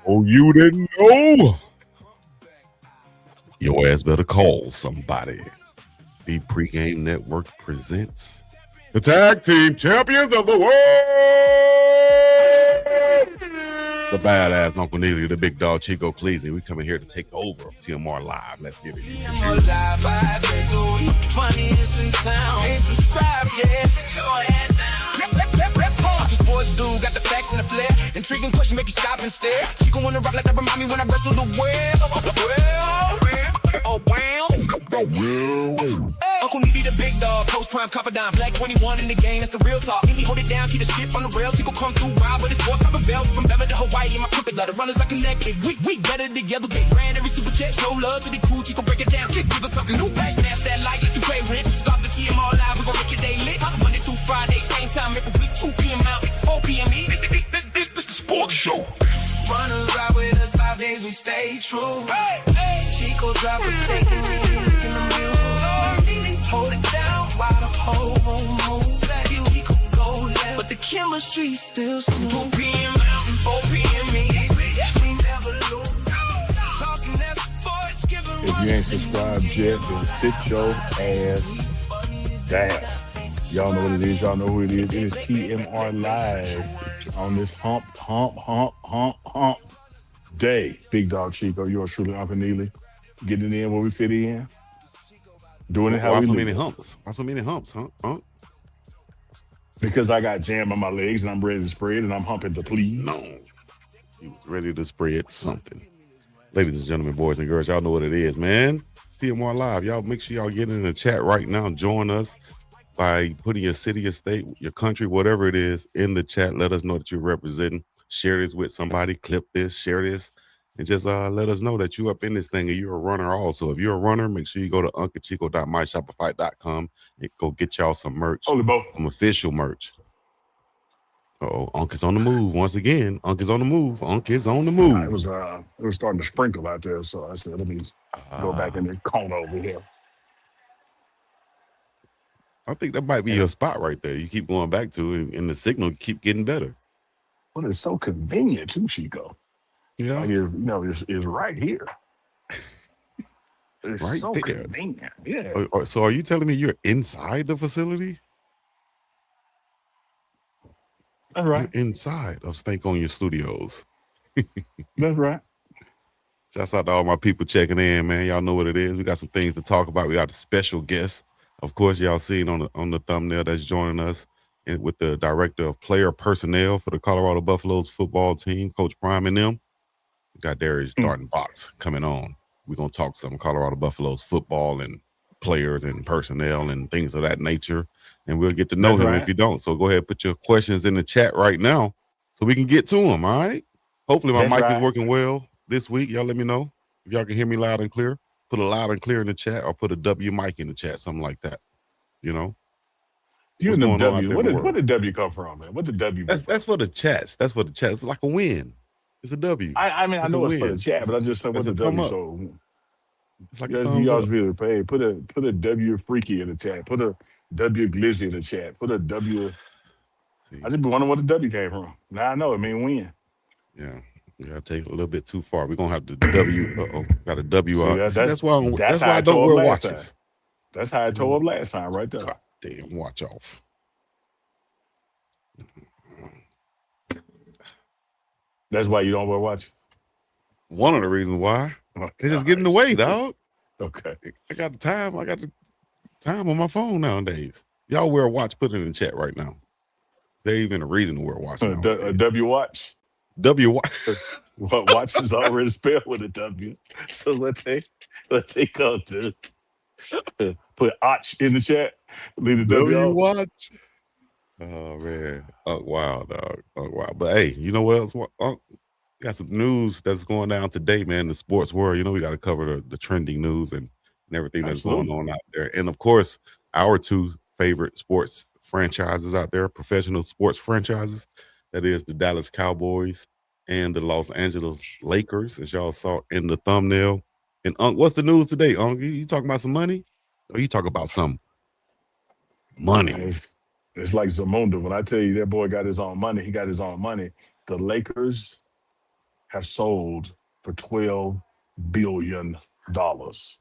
Oh, you didn't know? Your ass better call somebody. The Pregame Network presents the Tag Team Champions of the World! The badass Uncle Neely, the big dog Chico Cleasy. We coming here to take over TMRLIve. Let's get it. TMRLIve 5 days a week. Funniest in town. Hey, subscribe, yeah. Sit your ass down. Just boys do, got the facts and the flair. Intriguing question, make you stop and stare. Chico wanna rock like that, remind me when I wrestle the Uncle Needy the big dog, Coach Prime confidant, Black 21 in the game, that's the real talk. Need me hold it down, keep the ship on the rail. Chico come through wild, but it's force top of belt. From Beverly to Hawaii, in my crooked letter runners are connected. We better together, big brand, every super check. Show love to the crew, Chico break it down. Give us something new, back, smash that like you pay rent. Stop the TMRLIve, we gon' make your day lit. Monday through Friday, same time every week, 2 p.m. out, 4 p.m. This the sports show. Runners ride with us 5 days, we stay true. Hey, hey. Chico drop a taking me, licking the mule. Hold it down while the whole room moves. That you we could go left, but the chemistry still smooth. 2 p.m. Mountain, 4 p.m. East. We never lose. Talking that sports, giving. If you ain't subscribed yet, then sit your ass down. Y'all know what it is. Y'all know who it is. It is TMRLIve on this hump day. Big dog Chico, yours truly, Uncle Neely. Getting in where we fit in. Doing it how we so live. many humps? Why so many humps, huh? Because I got jam on my legs and I'm ready to spread and I'm humping to please. No. He was ready to spread something. Ladies and gentlemen, boys and girls, y'all know what it is, man. It's TMRLIve. Y'all make sure y'all get in the chat right now. Join us by putting your city, your state, your country, whatever it is, in the chat. Let us know that you're representing. Share this with somebody. Clip this. Share this. And just let us know that you up in this thing and you're a runner also. If you're a runner, make sure you go to unclechico.myshopify.com and go get y'all some merch. Some official merch. Uh-oh, Unc is on the move. Once again, Unc is on the move. Unc is on the move. It was starting to sprinkle out there, so I said, let me go back in the corner over here. I think that might be your spot right there. You keep going back to it, and the signal keep getting better. Well, it's so convenient too, Chico. Yeah, like it's right here. It's right so there. Convenient. Yeah. So are you telling me you're inside the facility? That's right. You're inside of Stank on Your Studios. That's right. Shouts out to all my people checking in, man. Y'all know what it is. We got some things to talk about. We got a special guest. Of course, y'all seen on the thumbnail that's joining us with the director of player personnel for the Colorado Buffaloes football team, Coach Prime and them. We got Darrius Darden-Box coming on. We're going to talk some Colorado Buffaloes football and players and personnel and things of that nature. And we'll get to know him if you don't. So go ahead and put your questions in the chat right now so we can get to them, all right? Hopefully my mic is working well this week. Y'all let me know if y'all can hear me loud and clear. Put a loud and clear in the chat or put a W mic in the chat, something like that, you know? You and the W. Where did W come from, man? What's the W? That's for the chats. That's for the chats. It's like a win. It's a W. I mean, I know it's for the chat, but I just said what's the W. So it's like you always be able to pay. Put a W freaky in the chat. Put a W glizzy in the chat. Put a W. I just be wondering what the W came from. Now I know it mean win. Yeah. You gotta take it a little bit too far. We're gonna have to W. Got a W. That's why I don't wear watches. That's how I tore up last time, right there. God damn, watch off. That's why you don't wear watches. One of the reasons why. They just get in the way, dog. Okay. I got the time. I got the time on my phone nowadays. Y'all wear a watch, put it in the chat right now. There even a reason to wear a watch. A W watch. W watch. What watch is already spelled with a W. So let's take out to put Otch in the chat. Leave the W watch. Oh man. Wow, dog. Wow. But hey, you know what else? Got some news that's going down today, man, in the sports world. You know, we got to cover the trending news and everything that's going on out there. And of course, our two favorite sports franchises out there, professional sports franchises. That is the Dallas Cowboys and the Los Angeles Lakers, as y'all saw in the thumbnail. And what's the news today, Unc? You talking about some money? Or you talking about some money? It's like Zamunda. When I tell you that boy got his own money, he got his own money. The Lakers have sold for $12 billion. 12?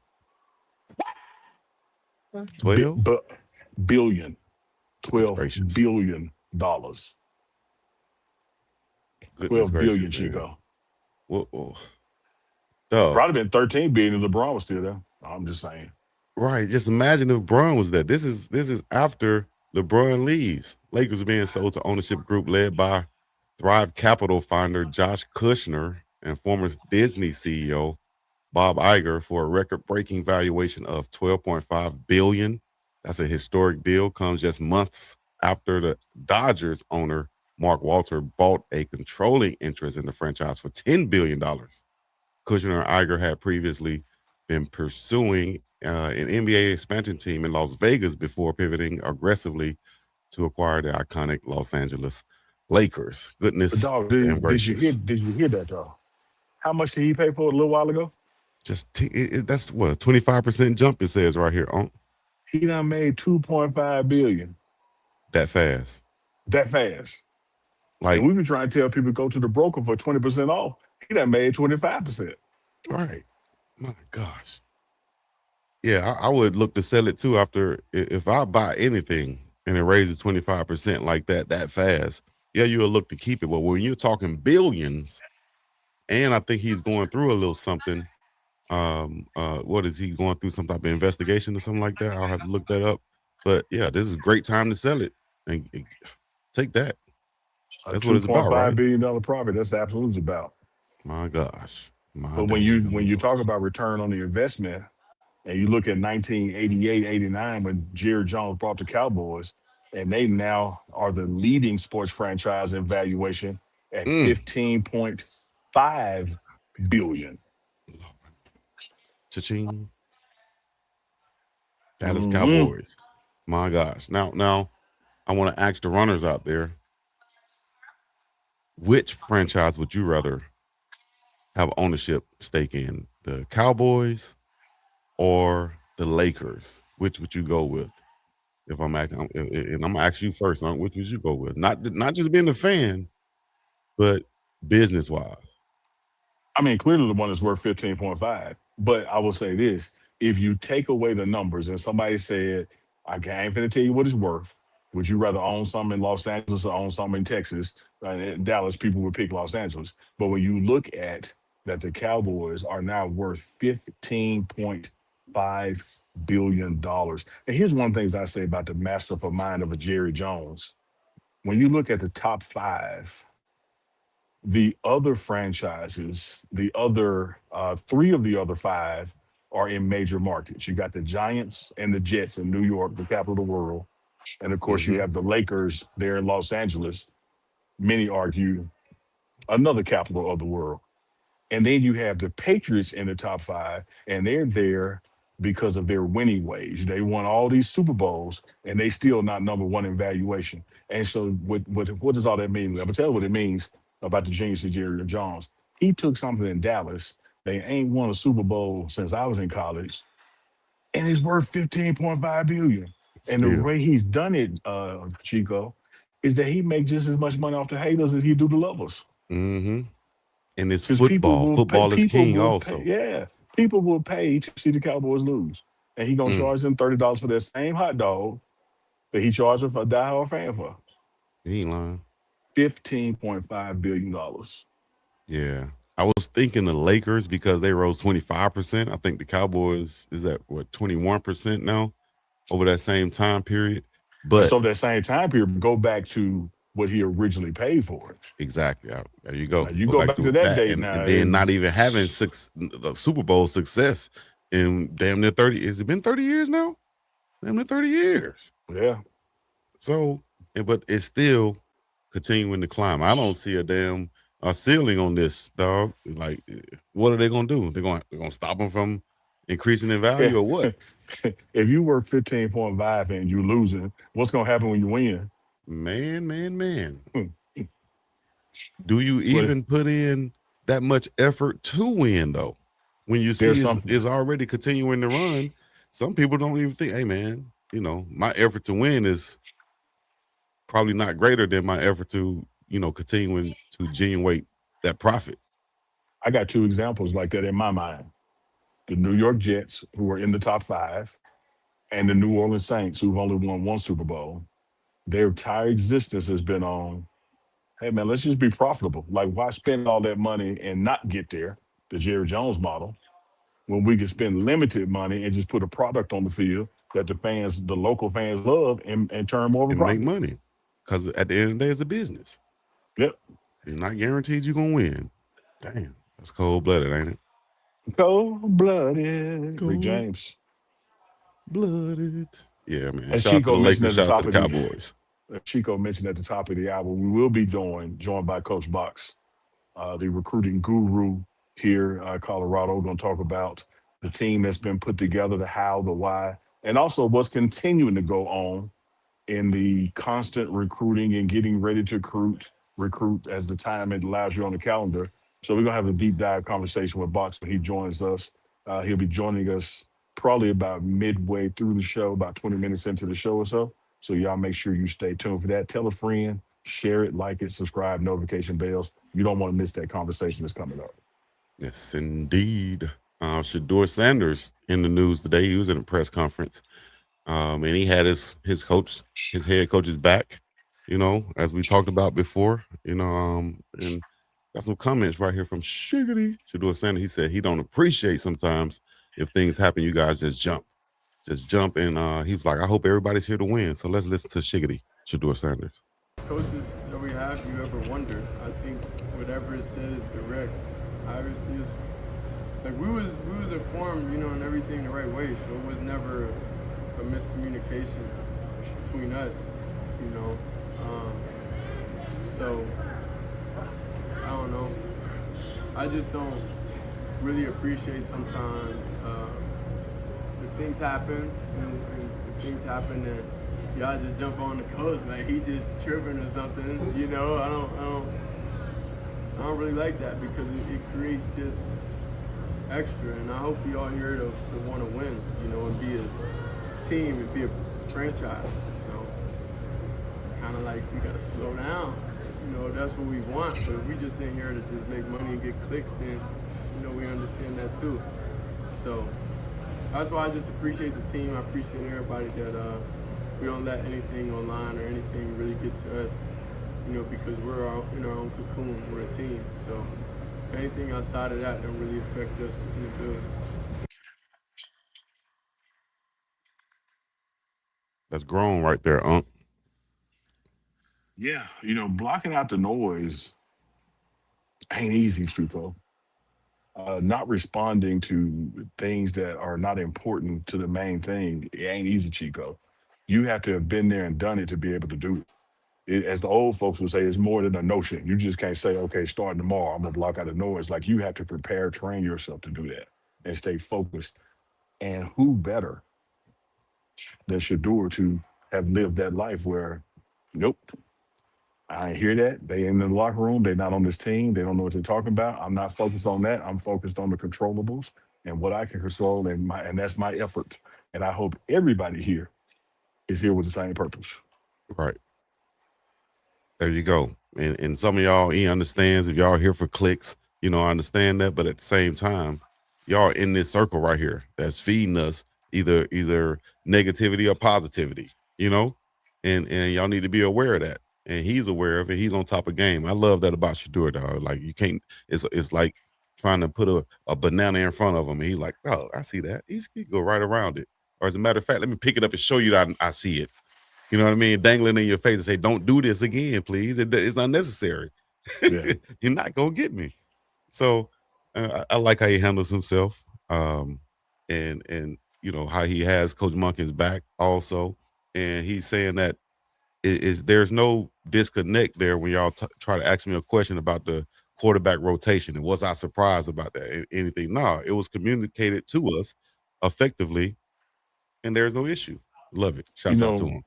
Billion. Goodness $12 gracious. billion. Goodness 12 billion, gracious, man. Chico. Whoa. Dog. Probably been 13 billion if LeBron was still there. I'm just saying. Right. Just imagine if Bron was there. This is after LeBron leaves. Lakers are being sold to ownership group led by Thrive Capital founder Josh Kushner and former Disney CEO Bob Iger for a record-breaking valuation of $12.5 billion. That's a historic deal. Comes just months after the Dodgers owner Mark Walter bought a controlling interest in the franchise for $10 billion. Kushner and Iger had previously been pursuing an NBA expansion team in Las Vegas before pivoting aggressively to acquire the iconic Los Angeles Lakers. But Goodness dog, and did you gracious. hear that though? How much did he pay for it a little while ago? Just that's what 25% jump it says right here on He done made 2.5 billion that fast. that fast. Like And we've been trying to tell people to go to the broker for 20% off. He done made 25%. right. My gosh. Yeah, I would look to sell it too after if I buy anything and it raises 25% like that fast. Yeah, you'll look to keep it. But when you're talking billions, and I think he's going through a little something. What is he going through? Some type of investigation or something like that? I'll have to look that up. But yeah, this is a great time to sell it and take that. A That's what it's about, $2.5 right? billion profit. That's absolutely what it's about. My gosh. But when you talk about return on the investment, and you look at 1988, 89, when Jerry Jones brought the Cowboys, and they now are the leading sports franchise in valuation at 15.5 billion. Cha-ching. Dallas Cowboys. My gosh. Now I want to ask the runners out there, which franchise would you rather have ownership stake in? The Cowboys or the Lakers? Which would you go with? If I'm asking, and I'm gonna ask you first, which would you go with? Not just being a fan, but business wise. I mean, clearly the one is worth 15.5. But I will say this: if you take away the numbers, and somebody said, "I ain't finna tell you what it's worth," would you rather own something in Los Angeles or own something in Texas? In Dallas, people would pick Los Angeles. But when you look at that, the Cowboys are now worth $15.5 billion. And here's one of the things I say about the masterful mind of a Jerry Jones. When you look at the top five, the other franchises, the other three of the other five are in major markets. You got the Giants and the Jets in New York, the capital of the world. And of course, you have the Lakers there in Los Angeles. Many argue another capital of the world. And then you have the Patriots in the top five, and they're there because of their winning ways. They won all these Super Bowls, and they still not number one in valuation. And so what does all that mean? I'm going to tell you what it means about the genius of Jerry Jones. He took something in Dallas. They ain't won a Super Bowl since I was in college, and it's worth $15.5 billion. And the way he's done it, Chico, is that he makes just as much money off the haters as he do the lovers. And it's 'Cause football. Football is king also. People will pay to see the Cowboys lose. And he going to charge them $30 for that same hot dog that he charged them for a diehard fan for. He ain't lying. $15.5 billion. Yeah. I was thinking the Lakers because they rose 25%. I think the Cowboys is at, 21% now over that same time period. But so that same time period, go back to what he originally paid for it. Exactly. There you go. Now, you go back to that date now. And then not even having the Super Bowl success in damn near 30. Has it been 30 years now? Damn near 30 years. Yeah. So, but it's still continuing to climb. I don't see a damn ceiling on this, dog. Like, what are they going to do? They're going to stop them from increasing in value or what? If you work 15.5 and you're losing, what's going to happen when you win? Man. Do you even put in that much effort to win, though? When you see it's already continuing to run, some people don't even think, hey, man, my effort to win is probably not greater than my effort to, continuing to generate that profit. I got two examples like that in my mind: the New York Jets, who are in the top five, and the New Orleans Saints, who've only won one Super Bowl. Their entire existence has been on, hey man, let's just be profitable. Like, why spend all that money and not get there? The Jerry Jones model, when we can spend limited money and just put a product on the field that the fans, the local fans love and turn more of a and make profit. money. Because at the end of the day, it's a business. Yep. You're not guaranteed you're gonna win. Damn, that's cold blooded, ain't it? Cold blooded. Rick Cold James. blooded. Yeah, man. As Shout out to Chico the mentioned Lakers. at the Shout out to top the of the Cowboys. Chico mentioned at the top of the hour, we will be joined by Coach Box, the recruiting guru here, Colorado. Going to talk about the team that's been put together, the how, the why, and also what's continuing to go on in the constant recruiting and getting ready to recruit as the time it allows you on the calendar. So we're gonna have a deep dive conversation with Box when he joins us. He'll be joining us probably about midway through the show, about 20 minutes into the show or so. So y'all make sure you stay tuned for that. Tell a friend, share it, like it, subscribe, notification bells. You don't want to miss that conversation that's coming up. Yes, indeed. Shedeur Sanders in the news today. He was in a press conference, and he had his head coach's back. You know, as we talked about before. You know, and got some comments right here from Shedeur Sanders. He said he don't appreciate sometimes if things happen, you guys just jump. And he was like, I hope everybody's here to win. So let's listen to Shedeur Sanders. Coaches that we have, you ever wonder? I think whatever is said is direct. Tyrus is like we was informed, and everything the right way. So it was never a miscommunication between us, you know. So I don't know. I just don't really appreciate sometimes if things happen and if things happen and y'all just jump on the coach like he just tripping or something. I don't really like that because it creates just extra. And I hope we all here to want to win, and be a team and be a franchise. So it's kind of like we gotta slow down. That's what we want. But if we just in here to just make money and get clicks, then we understand that too. So that's why I just appreciate the team. I appreciate everybody that we don't let anything online or anything really get to us, because we're in our own cocoon. We're a team. So anything outside of that don't really affect us in the building. That's grown right there, Unc. Yeah, blocking out the noise ain't easy, Chico. Not responding to things that are not important to the main thing, it ain't easy, Chico. You have to have been there and done it to be able to do it. As the old folks would say, it's more than a notion. You just can't say, okay, starting tomorrow, I'm gonna block out the noise. Like, you have to prepare, train yourself to do that and stay focused. And who better than Shedeur to have lived that life where, nope, I ain't hear that. They in the locker room. They're not on this team. They don't know what they're talking about. I'm not focused on that. I'm focused on the controllables and what I can control, and that's my effort. And I hope everybody here is here with the same purpose. Right. There you go. And some of y'all, he understands if y'all are here for clicks, I understand that. But at the same time, y'all are in this circle right here that's feeding us either negativity or positivity, and y'all need to be aware of that. And he's aware of it. He's on top of game. I love that about Shedeur, dog. Like, you can't, it's like trying to put a banana in front of him. And he's like, oh, I see that. He can go right around it. Or as a matter of fact, let me pick it up and show you that I see it. You know what I mean? Dangling in your face and say, don't do this again, please. It's unnecessary. Yeah. You're not going to get me. So I like how he handles himself. And how he has Coach Monken's back also. And he's saying that there's no disconnect there when y'all try to ask me a question about the quarterback rotation. And was I surprised about that? Anything? No, it was communicated to us effectively, and there's no issue. Love it. You Shouts out to know, him.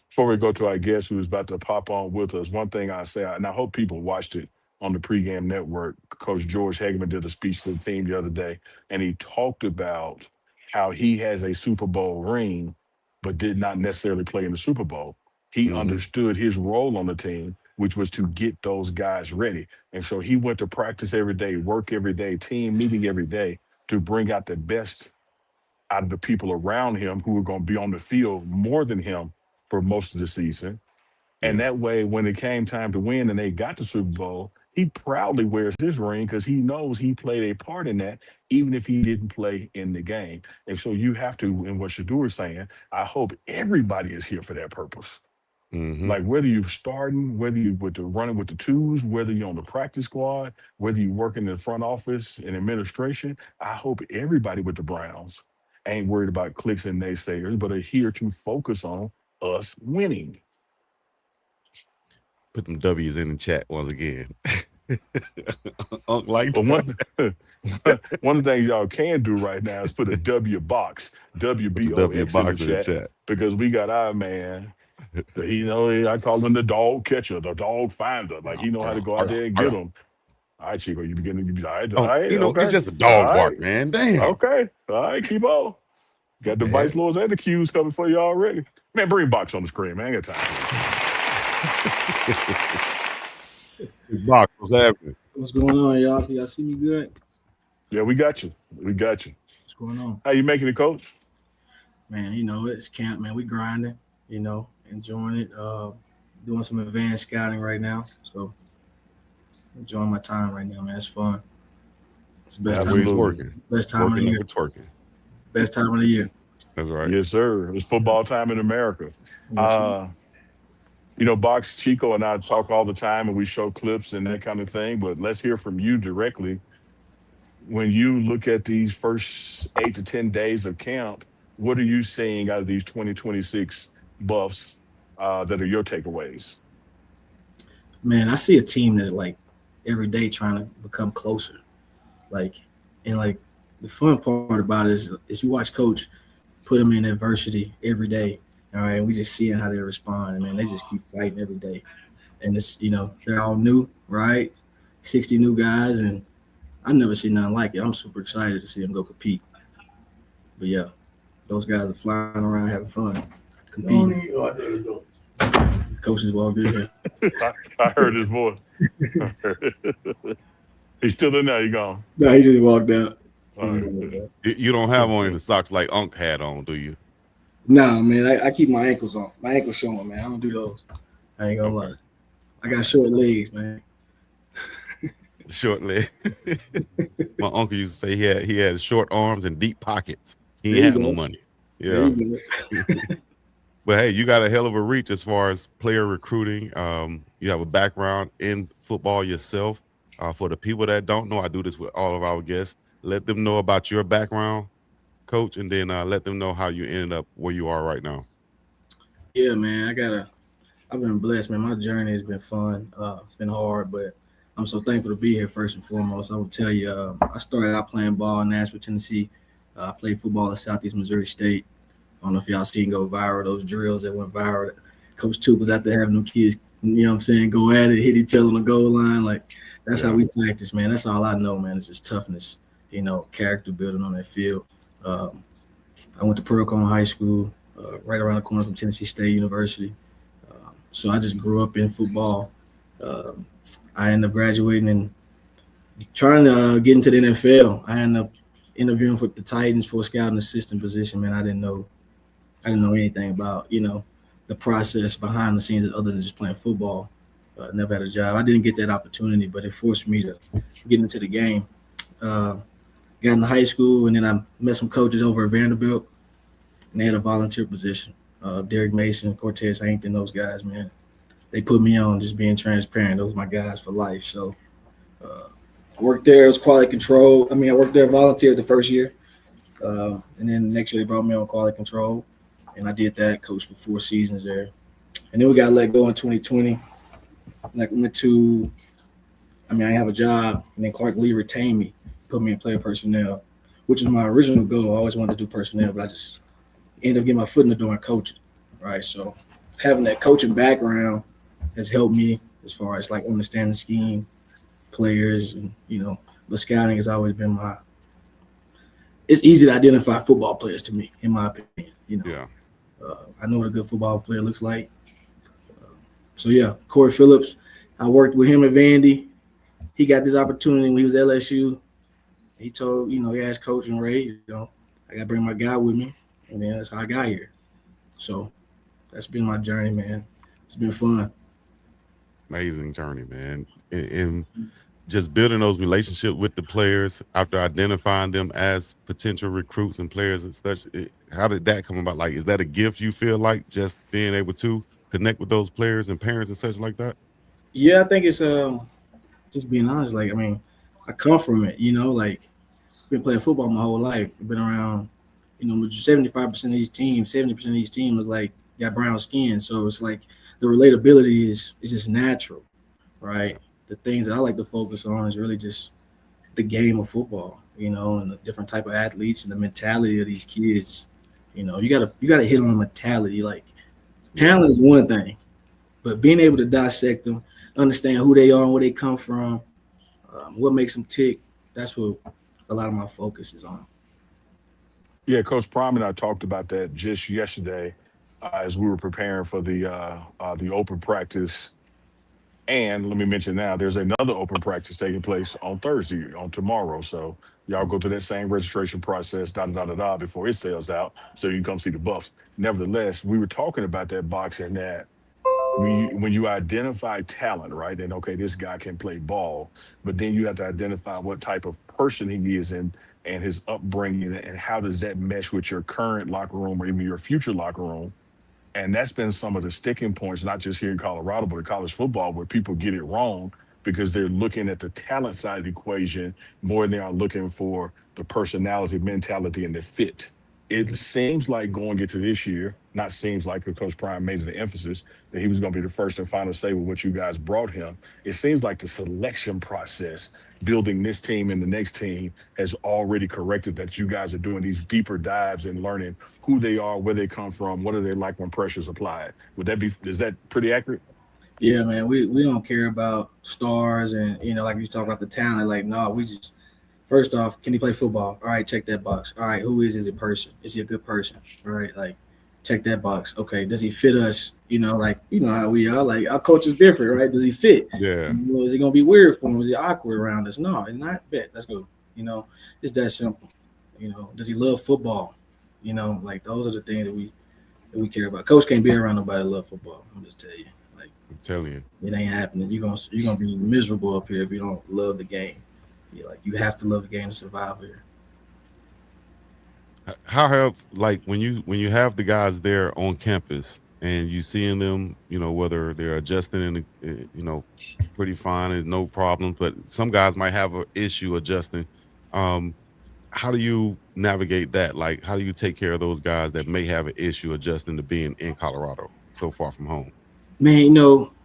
before we go to our guest who's about to pop on with us, one thing I say, and I hope people watched it on the Pregame Network, Coach George Hageman did a speech to the team the other day, and he talked about how he has a Super Bowl ring, but did not necessarily play in the Super Bowl. He Mm-hmm. understood his role on the team which was to get those guys ready. And so he went to practice every day, work every day, team meeting every day to bring out the best out of the people around him who were going to be on the field more than him for most of the season. And Yeah. that way, when it came time to win and they got the Super Bowl, he proudly wears his ring because he knows he played a part in that, even if he didn't play in the game. And so you have to, and what Shedeur is saying, I hope everybody is here for that purpose. Mm-hmm. Like whether you're starting, whether you with the running with the twos, whether you're on the practice squad, whether you work in the front office and administration, I hope everybody with the Browns ain't worried about clicks and naysayers, but are here to focus on us winning. Put them W's in the chat once again. Like But that. one of the things y'all can do right now is put a W box, Put the WBOX W in box the in the chat chat. because we got our man. I call him the dog catcher, the dog finder. Like he know how to go out there and get them. All right, Chico, you be all right, all Oh, right, okay, it's just a all dog right, bark, man. Damn. okay, all right, keep on. Got the vice lords and the cues coming for you already. Man, bring box on the screen, man. I ain't got time. Box, what's happening? What's going on, y'all? Can y'all see me good? Yeah, we got you. We got you. What's going on? How you making it, Coach? Man, it's camp, man. We grinding, enjoying it. Doing some advanced scouting right now. So enjoying my time right now, man. It's fun. It's the best Always time. working. Best time of the year. Twerking. Best time of the year. That's right. Yes, sir. It's football time in America. Yes, sir. Box Chico and I talk all the time and we show clips and that kind of thing, but let's hear from you directly. When you look at these first 8 to 10 days of camp, what are you seeing out of these 2026 buffs that are your takeaways? Man, I see a team that's like every day trying to become closer. The fun part about it is you watch Coach put them in adversity every day. All right, and we just seeing how they respond, and man, they just keep fighting every day. And it's they're all new, right? 60 new guys, and I've never seen nothing like it. I'm super excited to see them go compete. But yeah, those guys are flying around having fun, competing. Oh, there you go. Coaches walked in here. I heard his voice. He's still in there. You gone? No, he just walked out. You don't have on any socks like Unc had on, do you? Nah, man, I keep my ankles on. My ankles showing, man. I don't do those. I ain't gonna lie. I got short legs, man. Short leg. My uncle used to say he had short arms and deep pockets. He ain't had no money. Yeah. But hey, you got a hell of a reach as far as player recruiting. You have a background in football yourself. For the people that don't know, I do this with all of our guests. Let them know about your background, Coach, and then let them know how you ended up where you are right now. Yeah, man, I've been blessed, man. My journey has been fun. It's been hard, but I'm so thankful to be here first and foremost. I will tell you, I started out playing ball in Nashville, Tennessee. I played football at Southeast Missouri State. I don't know if y'all seen go viral, those drills that went viral. Coach Toop was out there having them kids, go at it, hit each other on the goal line. Like, that's how we practice, man. That's all I know, man. It's just toughness, character building on that field. I went to Pregame High School, right around the corner from Tennessee State University. So I just grew up in football. I ended up graduating and trying to get into the NFL. I ended up interviewing for the Titans for a scouting assistant position. Man, I didn't know anything about, the process behind the scenes other than just playing football. Never had a job. I didn't get that opportunity, but it forced me to get into the game. Got into high school, and then I met some coaches over at Vanderbilt, and they had a volunteer position. Derek Mason, Cortez Hankton, those guys, man. They put me on, just being transparent. Those are my guys for life. So I worked there as quality control. I worked there volunteer the first year. And then next year they brought me on quality control. And I did that, coached for 4 seasons there. And then we got let go in 2020. I have a job, and then Clark Lee retained me, put me in player personnel, which is my original goal. I always wanted to do personnel, but I just ended up getting my foot in the door in coaching, right? So having that coaching background has helped me as far as like understanding scheme, players, and but scouting has always been it's easy to identify football players to me, in my opinion. I know what a good football player looks like. So yeah, Corey Phillips, I worked with him at Vandy. He got this opportunity when he was at LSU. He told, he asked Coach and Ray, I got to bring my guy with me. And then that's how I got here. So that's been my journey, man. It's been fun. Amazing journey, man. And just building those relationships with the players after identifying them as potential recruits and players and such. How did that come about? Like, is that a gift you feel like, just being able to connect with those players and parents and such like that? Yeah, I think it's just being honest. Like, I come from it, like been playing football my whole life. I've been around, 75% of these teams, 70% of these teams look like got brown skin. So it's like the relatability is just natural, right? The things that I like to focus on is really just the game of football, and the different type of athletes and the mentality of these kids. You gotta hit on the mentality. Like, talent is one thing, but being able to dissect them, understand who they are and where they come from, what makes them tick, that's what a lot of my focus is on. Yeah, Coach Prime and I talked about that just yesterday as we were preparing for the open practice. And let me mention now, there's another open practice taking place on Thursday, on tomorrow. So y'all go through that same registration process, before it sells out, so you can come see the Buffs. Nevertheless, we were talking about that box and that when you identify talent, right? And okay, this guy can play ball, but then you have to identify what type of person he is and his upbringing and how does that mesh with your current locker room or even your future locker room. And that's been some of the sticking points, not just here in Colorado, but in college football, where people get it wrong because they're looking at the talent side of the equation more than they are looking for the personality, mentality, and the fit. It seems like going into this year, not seems like, because Coach Prime made the emphasis that he was going to be the first and final say with what you guys brought him. It seems like the selection process, building this team and the next team, has already corrected that. You guys are doing these deeper dives and learning who they are, where they come from, what are they like when pressure's applied. Is that pretty accurate? Yeah, man, we don't care about stars and, like you talk about the talent. Like, no, we just, first off, can he play football? All right, check that box. All right, who is he as a person? Is he a good person? All right, like, check that box. Okay, does he fit us? Like, how we are. Like, our coach is different, right? Does he fit? Yeah. Is it gonna be weird for him? Is he awkward around us? No, it's not. Bet. Let's go. It's that simple. Does he love football? Like, those are the things that we care about. Coach can't be around nobody that love football. I'm just tell you. Like, I'm telling you, it ain't happening. You're gonna be miserable up here if you don't love the game. You have to love the game to survive here. how have, like, when you have the guys there on campus and you seeing them, whether they're adjusting and pretty fine and no problems, but some guys might have an issue adjusting. How do you navigate that? Like, how do you take care of those guys that may have an issue adjusting to being in Colorado so far from home? Man,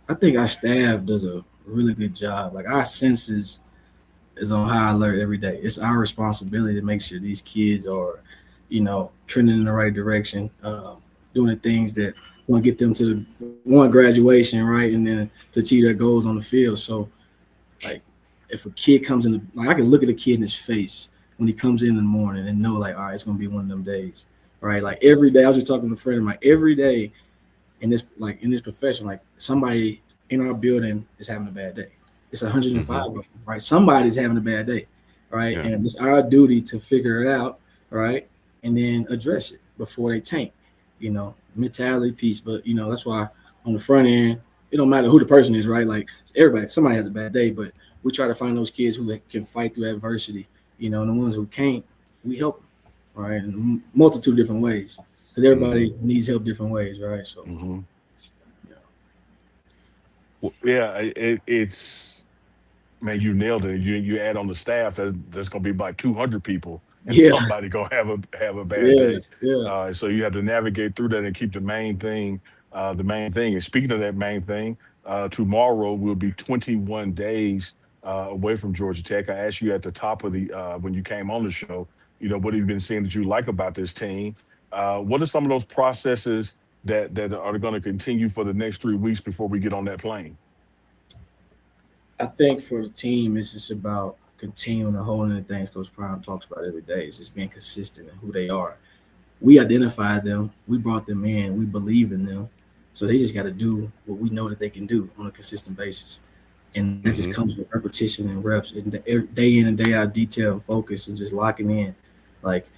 I think our staff does a really good job. Like, our senses is on high alert every day. It's our responsibility to make sure these kids are, trending in the right direction, doing the things that want to get them to graduation, right, and then to achieve their goals on the field. So, like, if a kid comes in, I can look at a kid in his face when he comes in the morning and know, like, all right, it's gonna be one of them days, right? Like, every day, I was just talking to a friend of mine. Every day in this profession, like, somebody in our building is having a bad day. It's 105 of them, right? Somebody's having a bad day, right? Yeah. And it's our duty to figure it out, right, and then address it before they tank. Mentality piece. But that's why on the front end, it don't matter who the person is, right? Like, somebody has a bad day, but we try to find those kids who can fight through adversity. And the ones who can't, we help them, right? In a multitude of different ways, because everybody needs help different ways, right? So, It's, man, you nailed it. You add on the staff, that's going to be about 200 people, and Yeah. somebody going to have a bad day. So you have to navigate through that and keep the main thing. And speaking of that main thing, tomorrow will be 21 days away from Georgia Tech. I asked you at the top of when you came on the show, what have you been seeing that you like about this team? What are some of those processes that are going to continue for the next 3 weeks before we get on that plane? I think for the team, it's just about continuing to hold in the things Coach Prime talks about every day. It's just being consistent in who they are. We identified them. We brought them in. We believe in them. So they just got to do what we know that they can do on a consistent basis. and that just comes with repetition and reps and day in and day out detail and focus and just locking in. Like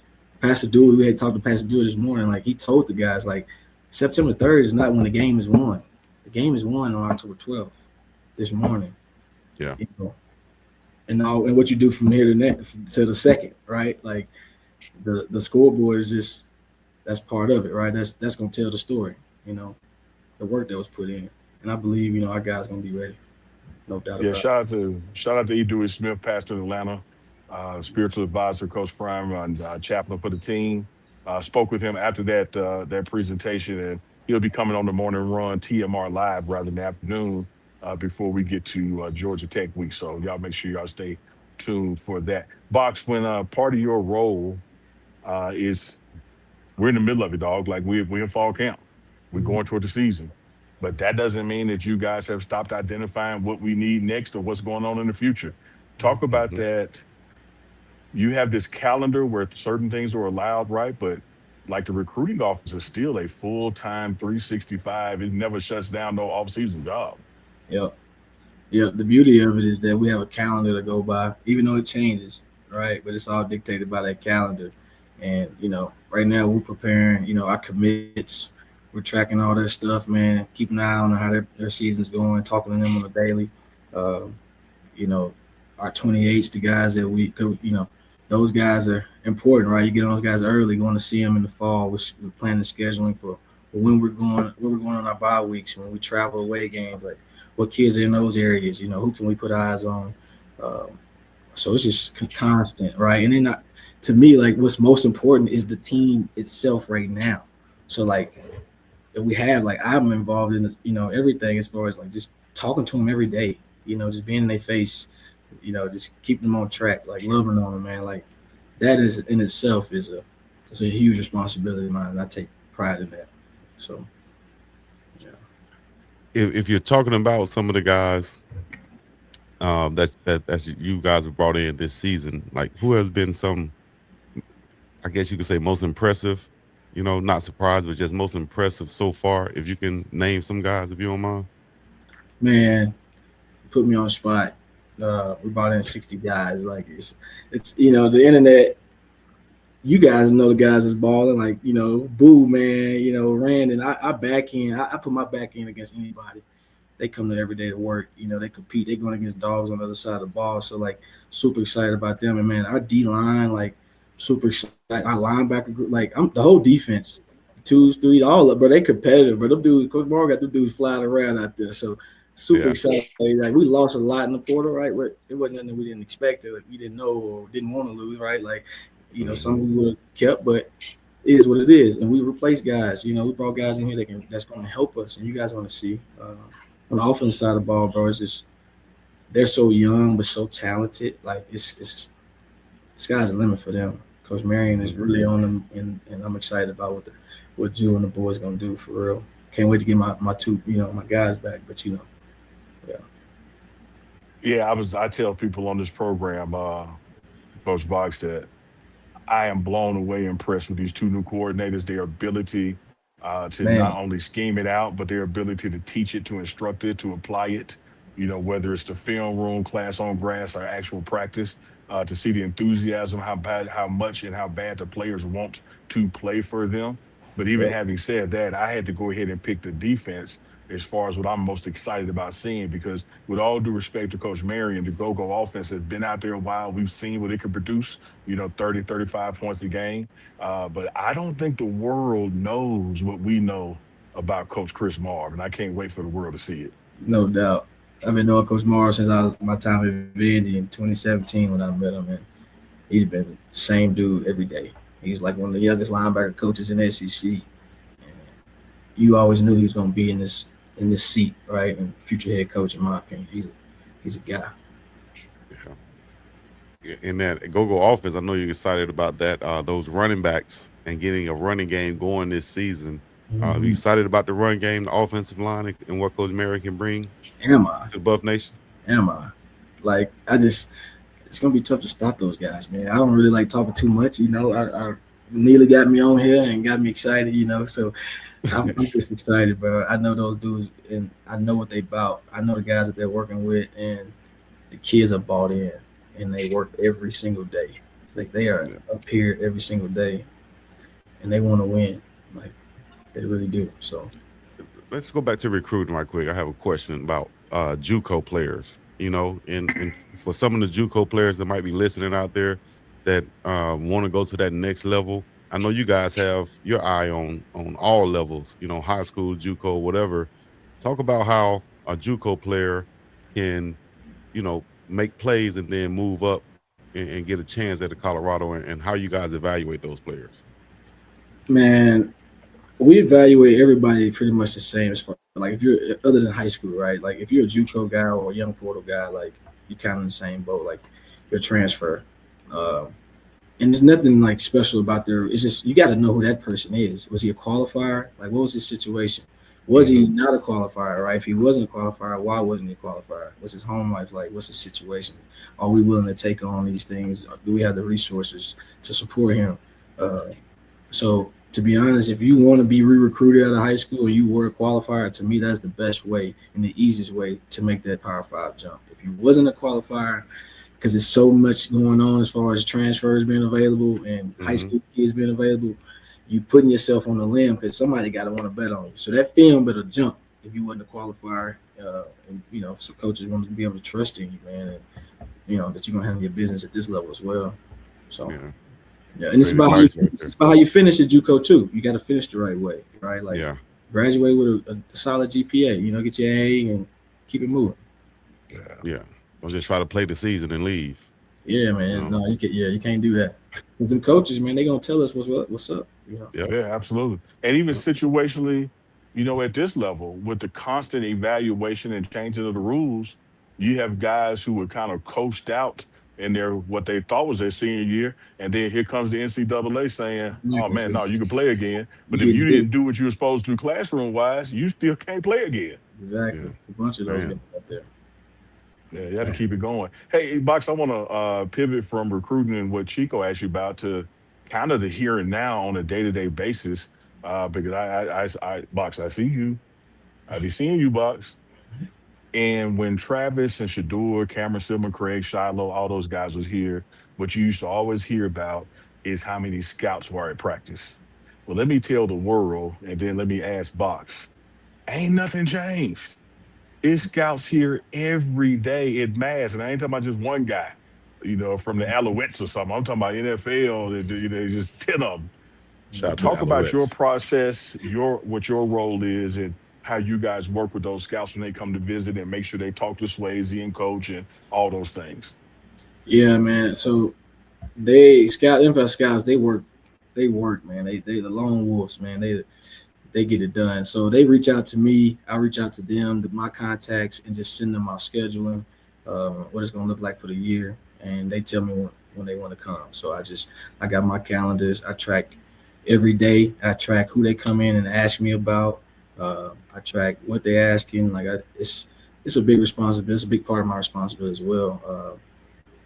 Pastor Dewey, we had talked to Pastor Dewey this morning. Like he told the guys, like September 3rd is not when the game is won. The game is won on October 12th this morning. Yeah. You know, and what you do from here to next to the second, right? Like the scoreboard is just that's part of it, right? That's gonna tell the story, you know, the work that was put in. And I believe, you know, our guys gonna be ready. No doubt Yeah, about it. shout out to E. Dewey Smith, pastor in Atlanta, spiritual advisor, Coach Prime, and chaplain for the team. Spoke with him after that presentation, and he'll be coming on the morning run, TMRLIVE, rather than the afternoon, before we get to Georgia Tech week. So y'all make sure y'all stay tuned for that. Box, when part of your role is we're in the middle of it, dog. Like we're in fall camp, we're going toward the season. But that doesn't mean that you guys have stopped identifying what we need next or what's going on in the future. Talk about that. You have this calendar where certain things are allowed, right? But like the recruiting office is still a full-time 365. It never shuts down, no off-season job. Yep. Yep. The beauty of it is that we have a calendar to go by, even though it changes, right? But it's all dictated by that calendar. And, you know, right now we're preparing, you know, our commits. We're tracking all their stuff, man, keeping an eye on how their season's going, talking to them on a daily. You know, our 28s, the guys that we, you know, those guys are important, right? You get on those guys early, going to see them in the fall. We're planning scheduling for when we're going on our bye weeks, when we travel away games, like what kids are in those areas, you know, who can we put eyes on? So it's just constant, right? And then to me, like what's most important is the team itself right now. So like, we have, like, I'm involved in this, you know, everything as far as like just talking to them every day, you know, just being in their face, you know, just keeping them on track, like loving on them, man. Like that is in itself is a huge responsibility of mine, and I take pride in that. So, yeah. If you're talking about some of the guys that you guys have brought in this season, like who has been some, I guess you could say, most impressive? You know, not surprised, but just most impressive so far. If you can name some guys, if you don't mind. Man, put me on the spot. We brought in 60 guys. Like it's you know, the internet. You guys know the guys is balling. Like, you know, Boo, man. You know, Randon. I back in. I put my back in against anybody. They come to every day to work. You know, they compete. They're going against dogs on the other side of the ball. So like, super excited about them. And man, our D line, like, super excited. Our linebacker group, like the whole defense, 2s, 3s, all up, bro. They competitive, bro. Them dudes, Coach Morgan got the dudes flying around out there. So super excited. Like we lost a lot in the portal, right? But it wasn't nothing we didn't expect. Like, we didn't know or didn't want to lose, right? Like, you know, some we would have kept, but it is what it is. And we replaced guys. You know, we brought guys in here that's going to help us. And you guys want to see on the offensive side of the ball, bro. It's just they're so young but so talented. Like it's sky's the limit for them. Coach Marion is really on them, and I'm excited about what Drew and the boys gonna do for real. Can't wait to get my two, you know, my guys back. But you know, Yeah, I tell people on this program, Coach Box, that I am blown away, impressed with these two new coordinators, their ability to not only scheme it out, but their ability to teach it, to instruct it, to apply it. You know, whether it's the film room, class on grass, or actual practice. To see the enthusiasm, how much and how bad the players want to play for them. But even having said that, I had to go ahead and pick the defense as far as what I'm most excited about seeing, because with all due respect to Coach Marion, the go-go offense has been out there a while. We've seen what it could produce, you know, 30, 35 points a game. But I don't think the world knows what we know about Coach Chris Marv, and I can't wait for the world to see it. No doubt. I've been knowing Coach Morris since my time at Vandy in 2017 when I met him, and he's been the same dude every day. He's like one of the youngest linebacker coaches in the SEC. And you always knew he was going to be in this seat, right? And future head coach, in my opinion. He's a guy. Yeah. In that go-go offense, I know you're excited about that. Those running backs and getting a running game going this season. Are you excited about the run game, the offensive line, and what Coach Marion can bring to Buff Nation? Am I? Like, it's going to be tough to stop those guys, man. I don't really like talking too much. You know, Neely got me on here and got me excited, So I'm just excited, bro. I know those dudes, and I know what they about. I know the guys that they're working with, and the kids are bought in, and they work every single day. Like they are Yeah. up here every single day, and they want to win. Like they really do. So Let's go back to recruiting right quick. I have a question about JUCO players. And for some of the JUCO players that might be listening out there that want to go to that next level. I know you guys have your eye on all levels. High school, JUCO, whatever. Talk about how a JUCO player can, make plays and then move up and get a chance at the Colorado, and how you guys evaluate those players. man, we evaluate everybody pretty much the same as far like if you're other than high school, right? Like if you're a JUCO guy or a young portal guy, like you're kind of in the same boat. Like your transfer, uh, and there's nothing like special about their. It's just you got to know who that person is. Was he a qualifier? Like what was his situation? Was he Mm-hmm. not a qualifier? Right? If he wasn't a qualifier, why wasn't he a qualifier? What's his home life like? What's his situation? Are we willing to take on these things? Do we have the resources to support him? Uh, so to be honest, if you want to be re-recruited out of high school and you were a qualifier, to me that's the best way and the easiest way to make that Power Five jump. If you wasn't a qualifier, because there's so much going on as far as transfers being available and high Mm-hmm. school kids being available, you putting yourself on the limb because somebody got to want to bet on you. So that film better jump if you wasn't a qualifier, and so coaches want to be able to trust in you, man, and that you're gonna handle your business at this level as well. So. Yeah. Yeah, and it's Great about how you advice right there. it's about how you finish at JUCO too. You got to finish the right way, right? Like Yeah. graduate with a solid GPA. Get your A and keep it moving. Yeah. Yeah. Don't just try to play the season and leave. Yeah, You man. know. No, you can't do that. Cause them coaches, man, they gonna tell us what's up. Yep. Yeah, absolutely. And even Yep. situationally, at this level, with the constant evaluation and changing of the rules, you have guys who were kind of coached out in their what they thought was their senior year, and then here comes the NCAA saying, "Oh Exactly. So man, no, you can play again, you but if getting you big. didn't do what you were supposed to classroom wise, you still can't play again." Exactly. Yeah. A bunch of those guys Man. out there. Yeah, you have to keep it going. Hey, Box, I want to pivot from recruiting and what Chico asked you about to kind of the here and now on a day-to-day basis. Because Box, I see you. I be seeing you, Box. And when Travis and Shedeur, Cameron Silver, Craig, Shiloh, all those guys was here, what you used to always hear about is how many scouts were at practice. Well, let me tell the world, and then let me ask Box. Ain't nothing changed. It's scouts here every day in mass, and I ain't talking about just one guy, from the Alouettes or something. I'm talking about NFL. Just 10 of them. Shout out to the Talk about your Alouettes. process, what your role is, and how you guys work with those scouts when they come to visit, and make sure they talk to Swayze and coach and all those things. Yeah, man. So NFL scouts, they work, man. They the lone wolves, man. They get it done. So they reach out to me. I reach out to them, my contacts, and just send them my scheduling, what it's gonna look like for the year, and they tell me when they want to come. So I got my calendars. I track every day. I track who they come in and ask me about. I track what they're asking. It's a big responsibility. It's a big part of my responsibility as well.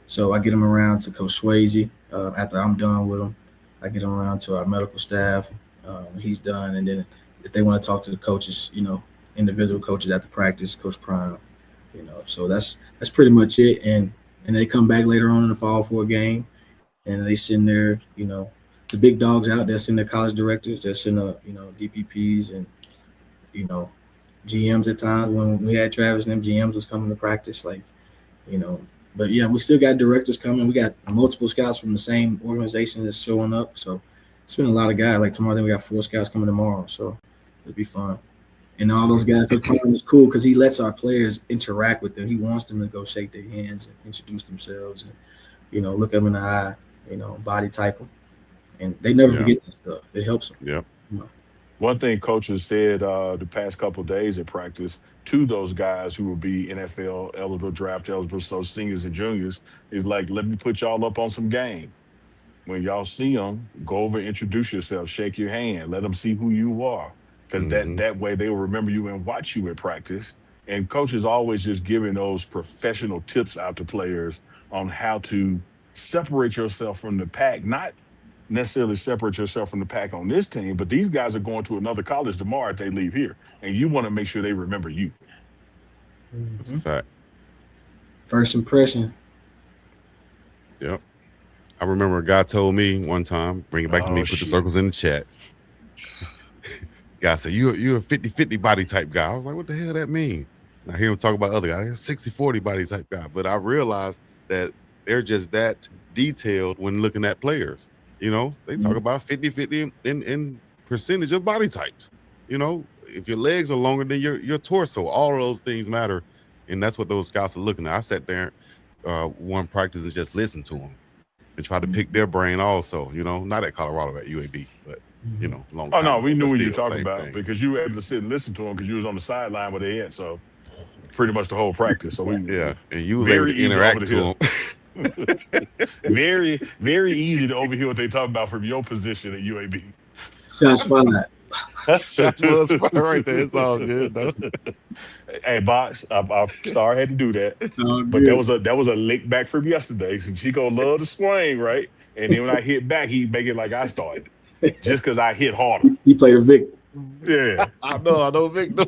So I get them around to Coach Swayze after I'm done with them. I get them around to our medical staff. He's done, and then if they want to talk to the coaches, individual coaches at the practice, Coach Prime, So that's pretty much it. And they come back later on in the fall for a game, and they send the big dogs out. They'll send their college directors. They'll send DPPs and you know GMs at times. When we had Travis and them, GMs was coming to practice, you know. But yeah, we still got directors coming. We got multiple scouts from the same organization that's showing up. So it's been a lot of guys. Like tomorrow, then we got 4 scouts coming tomorrow. So it'll be fun. And all those guys, Coach Prime is cool because he lets our players interact with them. He wants them to go shake their hands and introduce themselves and, look them in the eye, body type them. And they never Yeah. forget that stuff. It helps them. Yep. One thing coaches said the past couple of days at practice to those guys who will be NFL eligible, draft eligible, so seniors and juniors, is like, let me put y'all up on some game. When y'all see them, go over and introduce yourself, shake your hand, let them see who you are, because Mhm. that way they will remember you and watch you at practice. And coaches always just giving those professional tips out to players on how to separate yourself from the pack, not necessarily separate yourself from the pack on this team, but these guys are going to another college tomorrow if they leave here, and you want to make sure they remember you. That's a fact. First impression. Yep. I remember a guy told me one time, bring it back to me, Oh, put the shit. circles in the chat. Guy said, you're a 50-50 body type guy. I was like, what the hell that mean? And I hear him talk about other guys, 60-40 body type guy. But I realized that they're just that detailed when looking at players. You know, they talk about 50-50 in percentage of body types. You know, if your legs are longer than your torso, all of those things matter. And that's what those scouts are looking at. I sat there one practice and just listened to them and try to pick their brain also, you know, not at Colorado, at UAB, but, you know, long Oh time no, ago, we knew but what you were still, talking same about thing. because you were able to sit and listen to them because you was on the sideline where they at. So pretty much the whole practice. So we Yeah, and you was able very to easy interact over to the them. hill. very, very easy to overhear what they talk about from your position at UAB. Shots fired. Shots was fired right there. It's all good though. Hey, Box, I'm sorry I had to do that, Oh, but good. that was a lick back from yesterday. So Chico loved to swing, right? And then when I hit back, he make it like I started, just because I hit harder. He played a victim. Yeah. I know, Victor.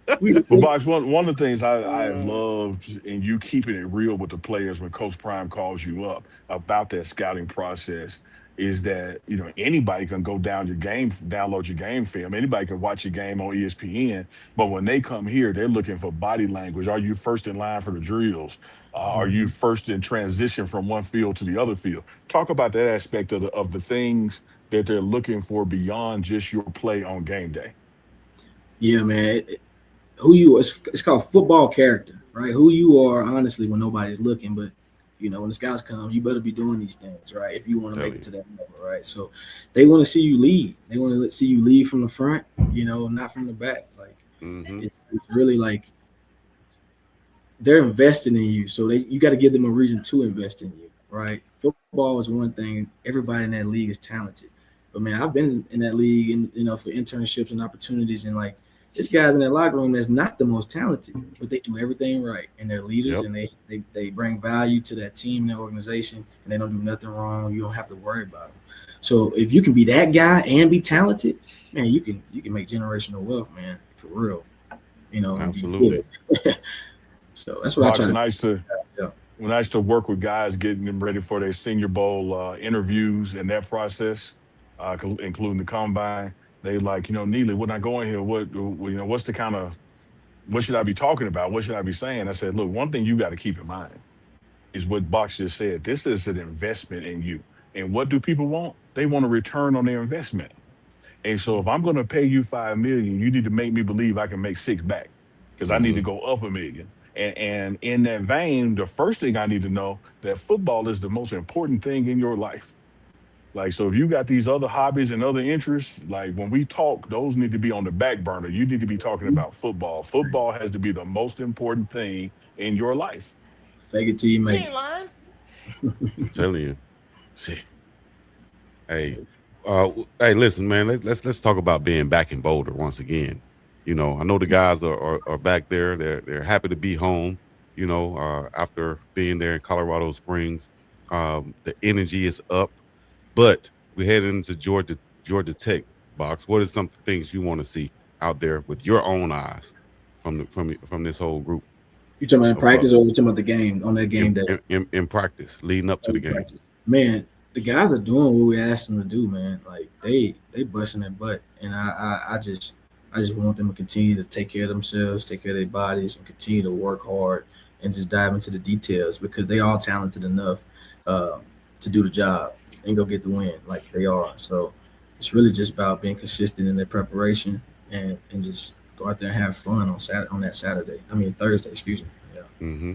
But Box, one of the things I have loved in you keeping it real with the players when Coach Prime calls you up about that scouting process is that, you know, anybody can go download your game film. Anybody can watch your game on ESPN. But when they come here, they're looking for body language. Are you first in line for the drills? Are you first in transition from one field to the other field? Talk about that aspect of the things that they're looking for beyond just your play on game day. Yeah, man. It's called football character, right? Who you are, honestly, when nobody's looking. But, you know, when the scouts come, you better be doing these things, right? If you want to make it to that level, right? So they want to see you lead. They want to see you lead from the front, you know, not from the back. Like, it's really like they're investing in you. So you got to give them a reason to invest in you, right? Football is one thing. Everybody in that league is talented. But, man, I've been in that league, and you know, for internships and opportunities, and like, there's guys in that locker room that's not the most talented, but they do everything right, and they're leaders, and they bring value to that team, their organization, and they don't do nothing wrong. You don't have to worry about them. So if you can be that guy and be talented, man, you can make generational wealth, man, for real. You know, absolutely. So that's what I try to. Nice to work with guys getting them ready for their Senior Bowl interviews and that process, including the combine. They like, you know, Neely, when I go in here, what's the kind of, what should I be talking about? What should I be saying? I said, look, one thing you got to keep in mind is what Box just said. This is an investment in you. And what do people want? They want a return on their investment. And so if I'm going to pay you $5 million, you need to make me believe I can make 6 back because I need to go up $1 million. And in that vein, the first thing I need to know that football is the most important thing in your life. Like, so if you got these other hobbies and other interests, like when we talk, those need to be on the back burner. You need to be talking about football. Football has to be the most important thing in your life. Fake it till you make it. I'm telling you. See. Hey, listen, man, let's talk about being back in Boulder once again. You know, I know the guys are back there. They're happy to be home, you know, after being there in Colorado Springs. The energy is up. But we're heading into Georgia Tech, Box. What are some things you want to see out there with your own eyes from this whole group? You talking about in practice, or you talking about the game on that game day? In practice, leading up to the game. Practice. Man, the guys are doing what we asked them to do, man. Like they busting their butt, and I just want them to continue to take care of themselves, take care of their bodies, and continue to work hard and just dive into the details because they are talented enough to do the job and go get the win like they are. So it's really just about being consistent in their preparation and just go out there and have fun on Thursday, excuse me. Yeah.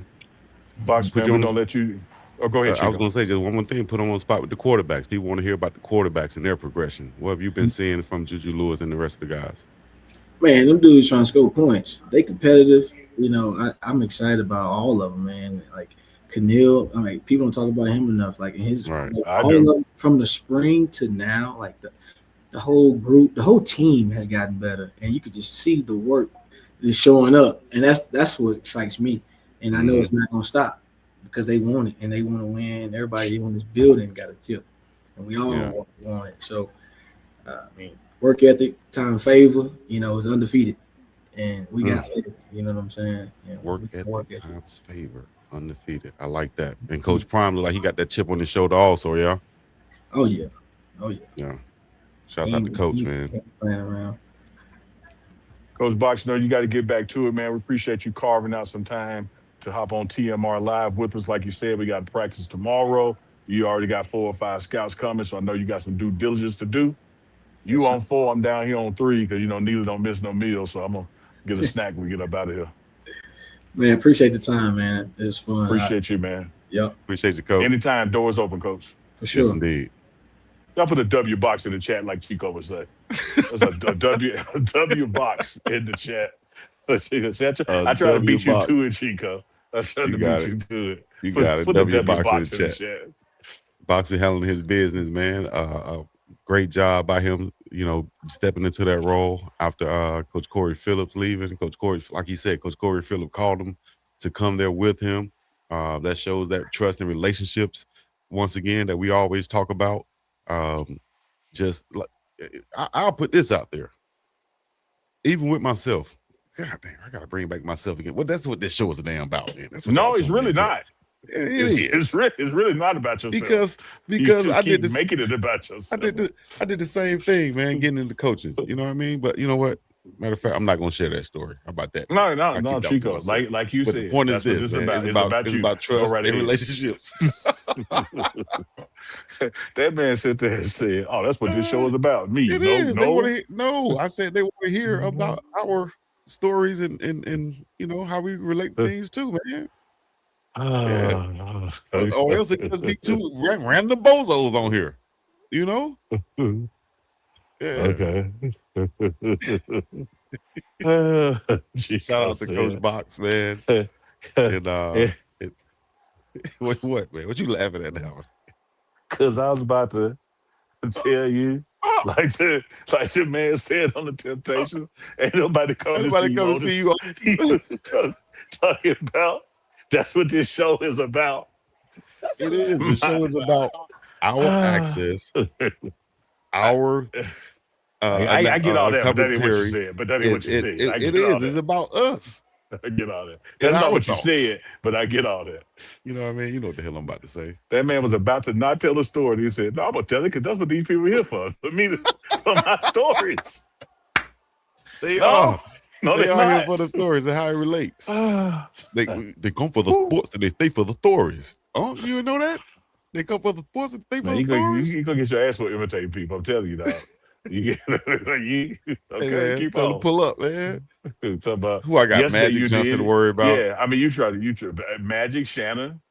Box, man, we're gonna let you. Oh, go ahead. I was gonna say just one more thing. Put them on the spot with the quarterbacks. People want to hear about the quarterbacks and their progression. What have you been seeing from Juju Lewis and the rest of the guys? Man, them dudes trying to score points. They competitive. You know, I'm excited about all of them, man. Like Keneal, I mean, people don't talk about him enough. Like in his all of them, from the spring to now, like the whole group, the whole team has gotten better, and you could just see the work just showing up, and that's what excites me. And I know it's not gonna stop. because they want it and they want to win. Everybody in this building got a chip, and we all want it. So, I mean, work ethic, time favor, is undefeated, and we got favor. You know what I'm saying? Yeah, work ethic, times favor, undefeated. I like that. And Coach Prime look like he got that chip on his shoulder also, yeah. Oh yeah. Yeah. Shouts out to Coach, man. Playing around. Coach Box, you got to get back to it, man. We appreciate you carving out some time to hop on TMR Live with us. Like you said, we got practice tomorrow. You already got 4 or 5 scouts coming, so I know you got some due diligence to do. You on 4, I'm down here on 3 because, neither don't miss no meals, so I'm going to get a snack when we get up out of here. Man, appreciate the time, man. It was fun. Appreciate you, man. Yep. Appreciate you, Coach. Anytime, doors open, Coach. For sure. Yes, indeed. Y'all put a W box in the chat like Chico would say. That's a W box in the chat. I try to beat you to it, Chico. I tried to beat you to it. You got a W box in the chat. chat. Box be handling his business, man. Great job by him, stepping into that role after Coach Corey Phillips leaving. Coach Corey, like he said, Coach Corey Phillips called him to come there with him. That shows that trust and relationships, once again, that we always talk about. I'll put this out there. Even with myself, God damn, I gotta bring back myself again. Well, that's what this show is a damn about, man. That's what No, it's really not. It's really not about yourself. Because I did this, making it about yourself. I did the same thing, man, getting into coaching. You know what I mean? But you know what? Matter of fact, I'm not gonna share that story. How about that? No, Chico. Like you said, the point is this, man. It's about trust and relationships. That man sit there and said, "Oh, that's what this show is about." Me, no. I said they want to hear about our stories and how we relate to things too, man. Or else it just be two random bozos on here, Yeah. Okay. Shout out to Coach Box, man. And what, man? What you laughing at now? Because I was about to tell you, like the man said on the Temptation, ain't nobody come to see you. He was talking about that's what this show is about. It is. The show is about our access, our. I get all that, but that ain't what you said. But that ain't what you said. It is. It's about us. I get all that. That's not what you said, but I get all that. You know what I mean? You know what the hell I'm about to say. That man was about to not tell the story. He said, "No, I'm gonna tell it because that's what these people are here for my stories." They are. No, they they're are not. here for the stories and how it relates. They come for the sports and they stay for the stories. Oh, you know that? They come for the sports and stay for the stories. You gonna get your ass for imitating people. I'm telling you that. Okay, man, keep tell on. To pull up, man. About who I got? Magic Johnson to worry about. Yeah, I mean, you tried Magic, Shannon,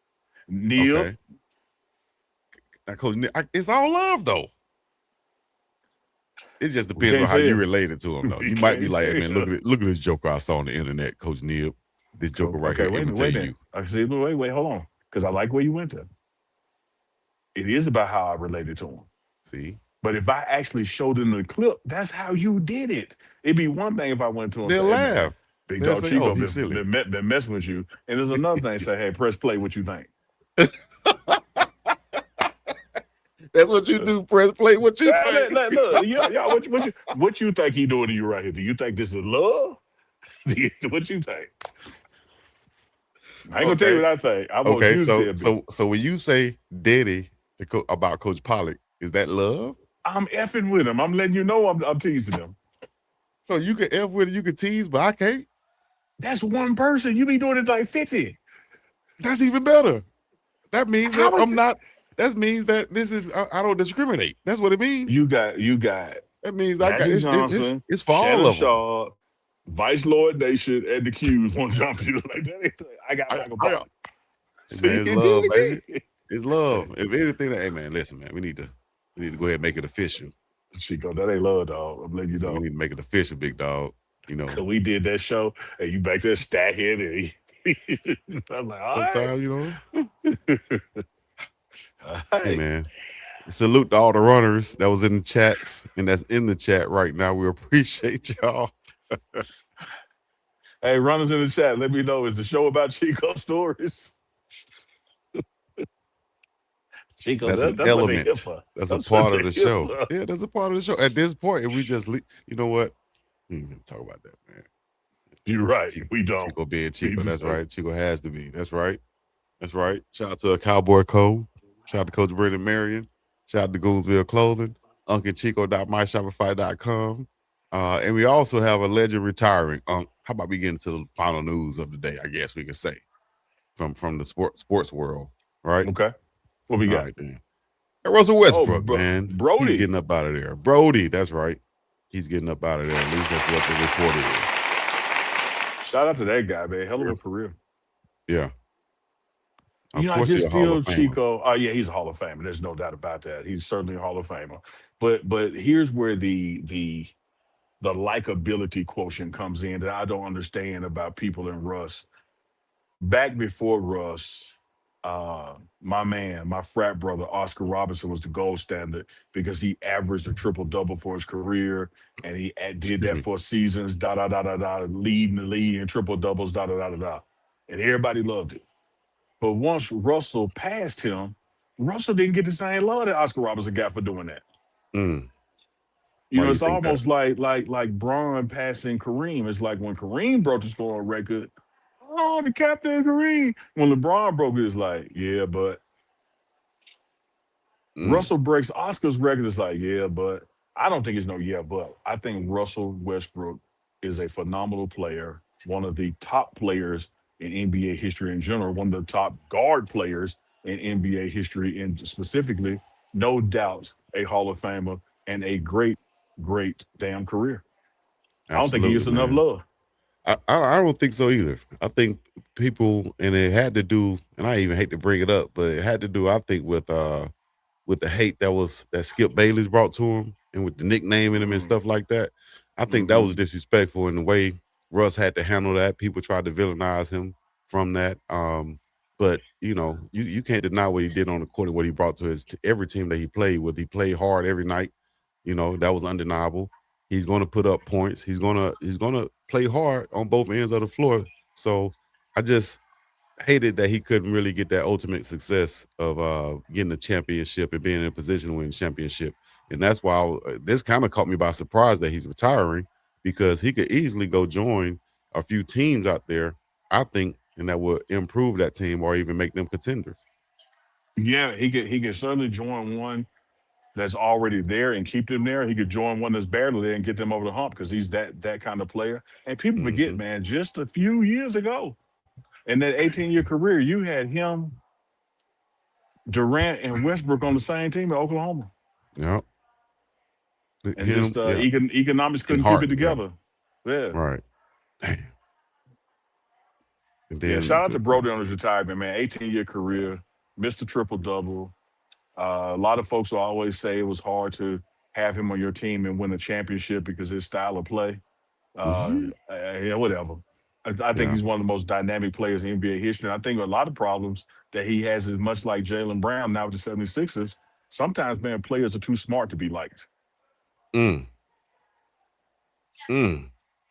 Neil. Okay. Now, Coach, it's all love though. It just depends on how you related to him, though. You might be like, hey, man, look at this joker I saw on the internet, Coach Neil. This joker right here imitating you. I see. Wait, hold on, because I like where you went to. It is about how I related to him. See. But if I actually showed them the clip, that's how you did it. It'd be one thing if I went to him. They'll laugh. Big Dog Chico been messing with you. And there's another thing, say, hey, press play, what you think? That's what you do, press play, what you think? Look, what you think he doing to you right here? Do you think this is love? What you think? I ain't gonna tell you what I think. I want you to tell me. So when you say daddy about Coach Pollock, is that love? I'm effing with him. I'm letting you know I'm teasing him. So you can F with it, you can tease, but I can't. That's one person. You be doing it like 50. That's even better. That means that I'm not. That means that this is I don't discriminate. That's what it means. You got. That means Magic Johnson, it's for all of them. Shaw, Vice Lord Nation, and the Qs won't jump you like that. I got a problem. It's love, baby. It's love. If anything, hey man, listen, man, we need to go ahead and make it official. Chico, that ain't love, dog. I'm letting you know. We need to make it official, big dog. We did that show, and you back there stacking, and I'm like, all sometimes, right. Hey man, salute to all the runners that was in the chat and that's in the chat right now. We appreciate y'all. Hey, runners in the chat, let me know, is the show about Chico stories? Chico, That's an that's what they here element. for. That's a That's what part of they the here show. for. Yeah, that's a part of the show. At this point, if we just, you know what? We ain't gonna talk about that, man. You're right. We don't. Chico being We Chico. just That's don't. right. Chico has to be. That's right. That's right. Shout out to Cowboy Code. Shout out to Coach Brendan Marion. Shout out to Goonsville Clothing. UncleChico.myshopify.com. And we also have a legend retiring. How about we get into the final news of the day? I guess we can say from the sports world, right? Okay. What we All got? right, then. And Russell Westbrook, man. Brody. He's getting up out of there. Brody, that's right. He's getting up out of there. At least that's what the report is. Shout out to that guy, man. Hell of a career. Yeah. You know, I just still Chico. Oh yeah, he's a Hall of Famer. There's no doubt about that. He's certainly a Hall of Famer. But here's where the likability quotient comes in that I don't understand about people in Russ. Back before Russ, my frat brother Oscar Robertson was the gold standard because he averaged a triple-double for his career, and he did that for seasons. Leading the league in triple-doubles. And everybody loved it. But once Russell passed him, Russell didn't get the same love that Oscar Robertson got for doing that. Mm. You know, it's almost like Bron passing Kareem. It's like when Kareem broke the scoring record, oh, the captain Kareem. When LeBron broke it, it's like, yeah, but Russell breaks Oscar's record. It's like, yeah, but I don't think it's no yeah, but I think Russell Westbrook is a phenomenal player, one of the top players in NBA history in general, one of the top guard players in NBA history, and specifically, no doubt, a Hall of Famer and a great damn career. Absolutely, I don't think he gets enough love. I don't think so either. I think people, and it had to do, and I even hate to bring it up, but it had to do, I think, with the hate that Skip Bayless brought to him, and with the nicknaming him and stuff like that. I think that was disrespectful in the way Russ had to handle that. People tried to villainize him from that. But you know, you can't deny what he did on the court and what he brought to every team that he played with. He played hard every night. You know, that was undeniable. He's going to put up points. He's going to play hard on both ends of the floor. So I just hated that he couldn't really get that ultimate success of getting a championship and being in a position to win a championship. And that's why this kind of caught me by surprise that he's retiring, because he could easily go join a few teams out there, I think, and that would improve that team or even make them contenders. Yeah, he could certainly join one that's already there and keep them there. He could join one that's barely there and get them over the hump because he's that kind of player. And people forget, man, just a few years ago, in that 18-year career, you had him, Durant, and Westbrook on the same team at Oklahoma. Yep. And economics couldn't keep it together. Yeah. Right. Damn. And then, shout out to Brody on his retirement, man. 18-year career, Mr. Triple-Double. A lot of folks will always say it was hard to have him on your team and win a championship because his style of play. Yeah, whatever. I think he's one of the most dynamic players in NBA history. And I think a lot of problems that he has is much like Jaylen Brown now with the 76ers. Sometimes, man, players are too smart to be liked.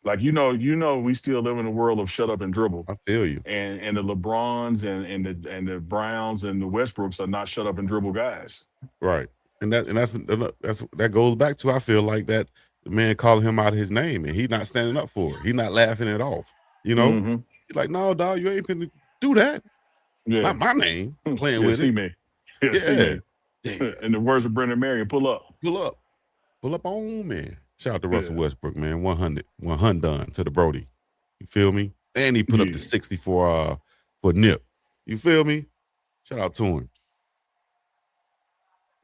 Like, you know, we still live in a world of shut up and dribble. I feel you. And the LeBrons and the Browns and the Westbrooks are not shut up and dribble guys. Right. And that goes back to, I feel like, that the man calling him out his name and he not standing up for it. He not laughing it off. You know? He's like, no, dog, you ain't finna do that. Yeah. Not my name. Playing with it. Me. See me. In the words of Brendan Marion, pull up. Pull up on me. Shout out to Russell Westbrook, man. 100 done to the Brody. You feel me? And he put up the 60 for Nip. You feel me? Shout out to him.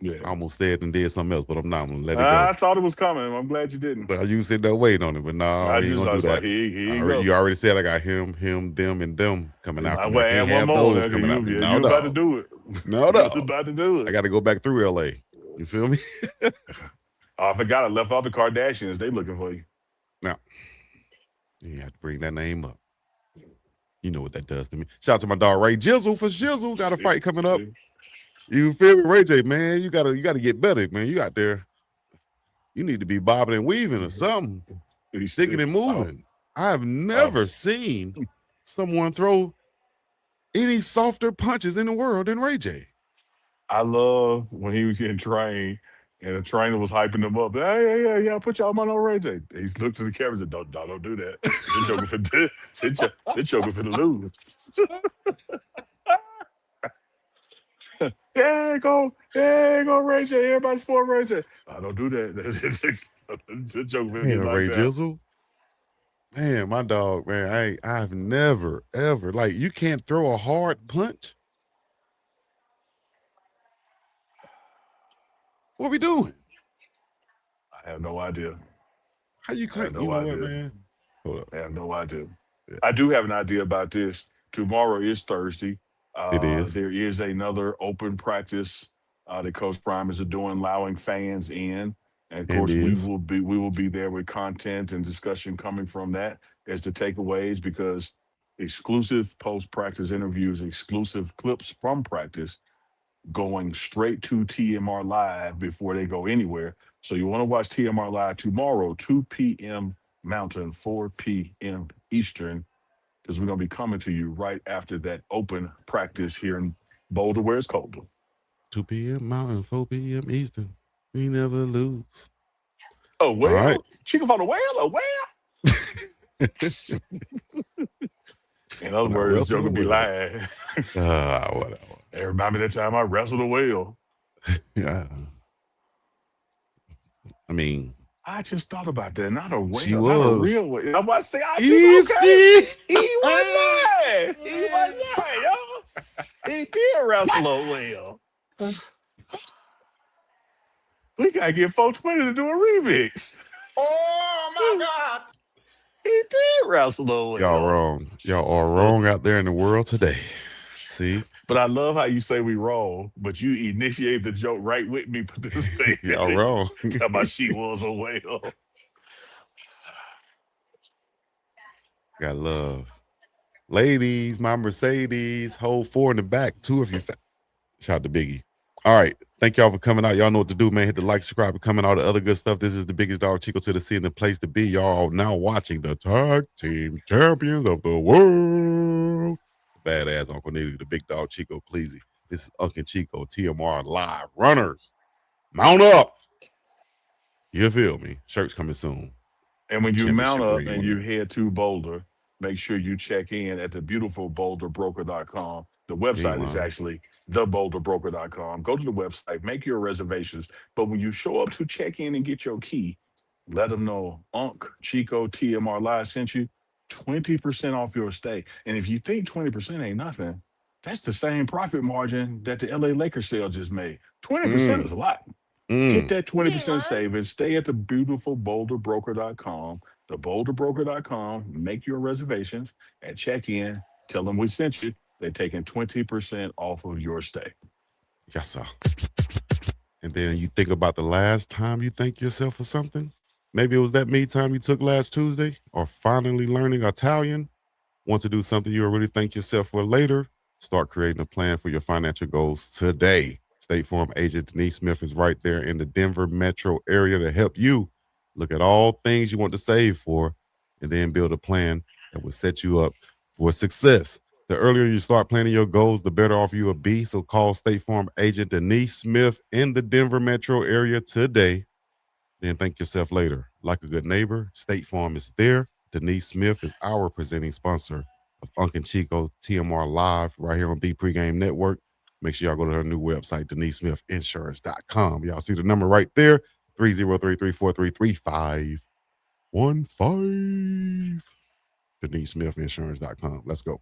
Yeah. I almost said and did something else, but I'm not. I'm gonna let it go. I thought it was coming. I'm glad you didn't. You sitting there waiting on it, but no, I ain't gonna do that. Like, you already said I got him, them, and them coming out. I'm gonna add one more. Coming out. You're about to do it. No. About to do it. I got to go back through LA. You feel me? I forgot I left out the Kardashians. They looking for you. Now, you have to bring that name up. You know what that does to me. Shout out to my dog Ray Jizzle for Shizzle. Got a fight coming up. You feel me, Ray J, man? You gotta get better, man. You out there. You need to be bobbing and weaving or something. Sticking and moving. I have never seen someone throw any softer punches in the world than Ray J. I love when he was getting trained and the trainer was hyping him up. Hey, yeah, put y'all on Ray J. He looked to the camera and said, don't do that. This joker for this joker for the lose. Go Ray J. Everybody support Ray J. I don't do that. This joker for Yeah, get Ray knocked out. Jizzle. Man, my dog, man, I've never, ever, like, you can't throw a hard punch? What we doing? I have no idea. How you I claim? have no You know idea. what, man? Hold up. I have no idea. Yeah. I do have an idea about this. Tomorrow is Thursday. It is. There is another open practice that Coach Primers are doing, allowing fans in. And of course, we will be there with content and discussion coming from that as the takeaways, because exclusive post-practice interviews, exclusive clips from practice, going straight to TMR Live before they go anywhere. So you want to watch TMR Live tomorrow, 2 p.m. Mountain, 4 p.m. Eastern, because we're going to be coming to you right after that open practice here in Boulder, where it's colder. 2 p.m. Mountain, 4 p.m. Eastern. We never lose. Oh, well, All right. chicken for the whale, a whale. In other words, this joke be lying. Whatever. Hey, remind me that time I wrestled a whale. Yeah. I mean, I just thought about that. Not a whale, she not was. a real whale. I'm about to say, Easy. He wasn't lying. He wasn't lying, y'all. He did wrestle a whale. We gotta get 420 to do a remix. Oh my God. He did wrestle a whale. Y'all wrong. Y'all are wrong out there in the world today. See? But I love how you say we wrong, but you initiate the joke right with me participating. Y'all wrong. Talking about she was a whale. Got love. Ladies, my Mercedes, hold 4 in the back. 2 if you shout out to Biggie. All right. Thank y'all for coming out. Y'all know what to do, man. Hit the like, subscribe, and comment, all the other good stuff. This is the biggest dog Chico to the sea and the place to be. Y'all are now watching the tag team champions of the world. Badass Uncle Nitty, the big dog Chico Pleasy. This is Uncle Chico, TMR Live. Runners, mount up. You feel me? Shirts coming soon. And when you mount up and you head head to Boulder, make sure you check in at the beautiful boulderbroker.com. The website is actually theboulderbroker.com. Go to the website, make your reservations. But when you show up to check in and get your key, let them know Unc Chico TMR Live sent you 20% off your stay. And if you think 20% ain't nothing, that's the same profit margin that the LA Lakers sale just made. 20% is a lot. Get that 20% savings. Stay at the beautiful boulderbroker.com, theboulderbroker.com. Make your reservations and check in. Tell them we sent you. They're taking 20% off of your stay. Yes, sir. And then you think about the last time you thank yourself for something. Maybe it was that me time you took last Tuesday, or finally learning Italian. Want to do something you'll really thank yourself for later? Start creating a plan for your financial goals today. State Farm agent Denise Smith is right there in the Denver metro area to help you look at all things you want to save for and then build a plan that will set you up for success. The earlier you start planning your goals, the better off you will be. So call State Farm agent Denise Smith in the Denver metro area today. Then thank yourself later. Like a good neighbor, State Farm is there. Denise Smith is our presenting sponsor of Uncle Chico TMR Live right here on the Pregame Network. Make sure y'all go to her new website, DeniseSmithInsurance.com. Y'all see the number right there, 303-343-3515. DeniseSmithInsurance.com. Let's go.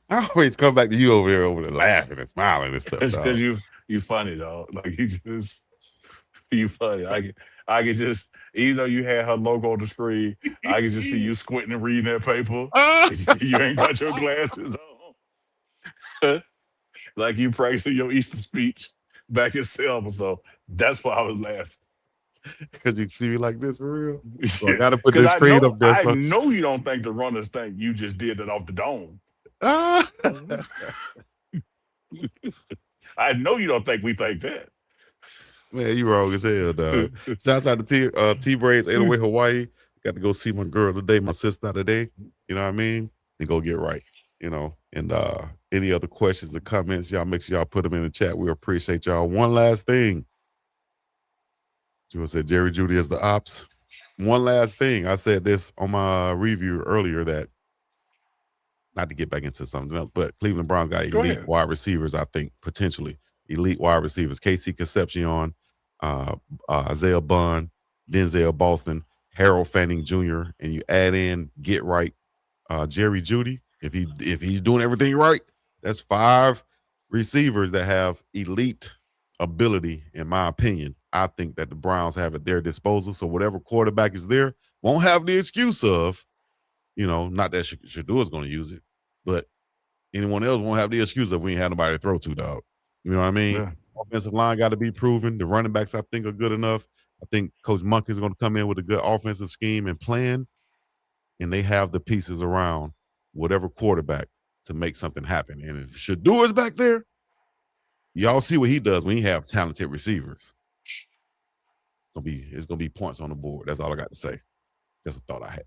I always come back to you over there laughing and smiling and stuff. It's because you funny, dog. Like you funny. I can just, even though you had her logo on the screen, I can just see you squinting and reading that paper. You ain't got your glasses on. Like you practicing your Easter speech back in Selma. So that's why I was laughing. Because you see me like this for real? So I got to put this screen up there. I know you don't think the runners think you just did that off the dome. I know you don't think we think that. Man, you wrong as hell, dog. Shouts out to T-Braids, 808 Hawaii. Got to go see my girl today, my sister today. You know what I mean? And go get right. You know, And any other questions or comments, y'all make sure y'all put them in the chat. We appreciate y'all. One last thing. You said Jerry Jeudy is the ops. One last thing. I said this on my review earlier that, not to get back into something else, but Cleveland Browns got elite wide receivers, I think, potentially. Elite wide receivers. Casey Concepcion, Isaiah Bond, Denzel Boston, Harold Fanning Jr., and you add in Get Right Jerry Jeudy. If he's doing everything right, that's 5 receivers that have elite ability, in my opinion. I think that the Browns have at their disposal. So whatever quarterback is there won't have the excuse of, not that Shedeur is going to use it, but anyone else won't have the excuse of we ain't had nobody to throw to, dog. You know what I mean? Yeah. Offensive line got to be proven. The running backs, I think, are good enough. I think Coach Monk is going to come in with a good offensive scheme and plan, and they have the pieces around whatever quarterback to make something happen. And if Shedeur is back there, y'all see what he does when he have talented receivers. It's gonna be points on the board. That's all I got to say. Just a thought I had.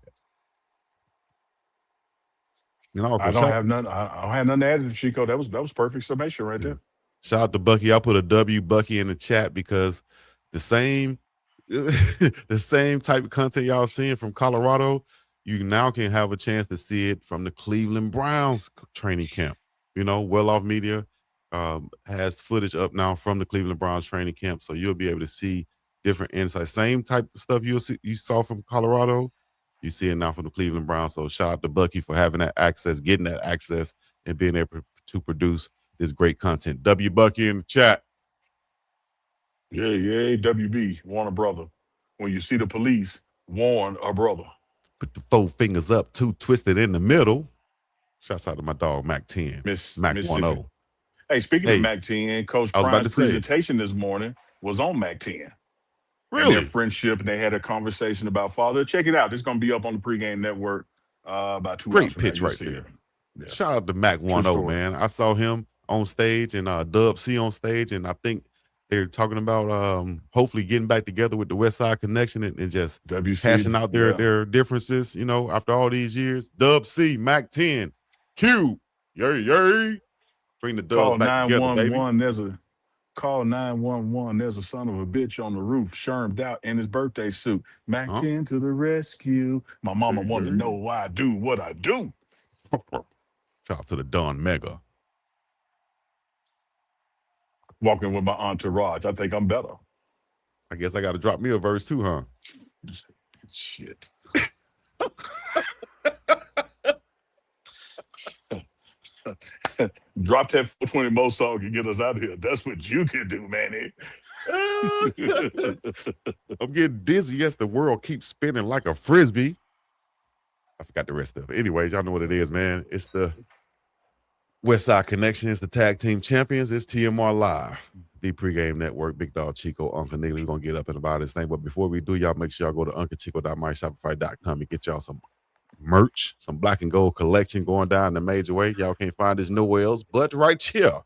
And also, I don't have nothing to add to Chico. That was perfect summation right there. Shout out to Bucky. I'll put a W Bucky in the chat because the same type of content y'all seeing from Colorado, you now can have a chance to see it from the Cleveland Browns training camp. Well Off Media has footage up now from the Cleveland Browns training camp, so you'll be able to see different insights. Same type of stuff you saw from Colorado, you see it now from the Cleveland Browns. So shout out to Bucky for having that access, getting that access, and being able to produce this great content. W Bucky in the chat. Yeah, WB, warn a brother. When you see the police, warn a brother. Put the 4 fingers up, 2 twisted in the middle. Shouts out to my dog, Mac 10. Mac 10. Hey, speaking of Mac 10, Coach Prime's presentation this morning was on Mac 10. Really? And their friendship, and they had a conversation about father. Check it out. It's going to be up on the Pregame Network about 2 Great hours. pitch right there. Yeah. Shout out to Mac 10, man. I saw him on stage and Dub C on stage, and I think they're talking about hopefully getting back together with the West Side Connection and just hashing out their differences, after all these years. Dub C, Mac 10, Q, yay. Bring the Dubs back together, baby. Call 911. There's a son of a bitch on the roof, shermed out in his birthday suit. Mac 10 to the rescue. My mama wanted to know why I do what I do. Shout out to the Don Mega. Walking with my entourage. I think I'm better. I guess I got to drop me a verse too, huh? Shit. Drop that 420 Mo song and get us out of here. That's what you can do, Manny. I'm getting dizzy as the world keeps spinning like a frisbee. I forgot the rest of it. Anyways, y'all know what it is, man. It's the West Side Connection. It's the Tag Team Champions. It's TMRLIVE, the Pregame Network. Big Dog Chico, Uncle Neely. We're going to get up and about this thing. But before we do, y'all make sure y'all go to unclechico.myshopify.com and get y'all some merch, some black and gold collection going down in a major way. Y'all can't find this nowhere else but right here.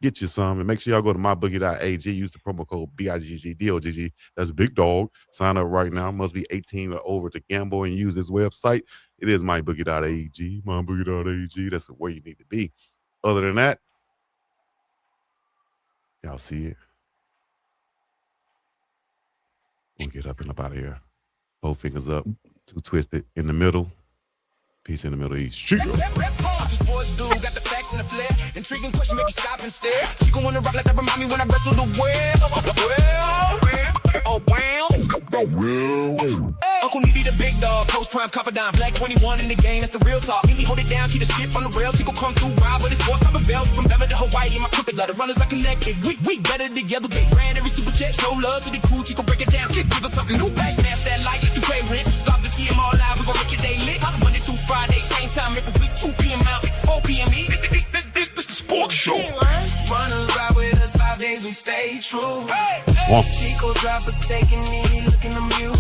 Get you some, and make sure y'all go to myboogie.ag. Use the promo code BIGGDOGG. That's Big Dog. Sign up right now. Must be 18 or over to gamble and use this website. It is myboogie.ag. Myboogie.ag. That's the way you need to be. Other than that, y'all see it. We'll get up and up out of here. 4 fingers up, 2 twisted in the middle. Peace in the Middle East. Chico. Boys do got the facts and the flair. Intriguing question, make you stop and stare. Chico wanna rock like that, remind me when I wrestle the well. Uncle Needy the big dog, Coach Prime confidant, Black 21 in the game, that's the real talk. Need me hold it down, keep the ship on the rail. Chico come through wild, but it's force type of belt. From Beverly to Hawaii, in my crooked letter, runners are connected. We better together, big brand, every super chat, show love to the crew. Chico break it down, give us something new. Back, smash that light, you pay rent. Stop the TMRLIVE, we gon' make it day lit. Monday through Friday, same time every week, 2 p.m. out, 4 p.m. This the sports show. Runners ride with us 5 days, we stay true. Chico drop a taking me, looking the muse.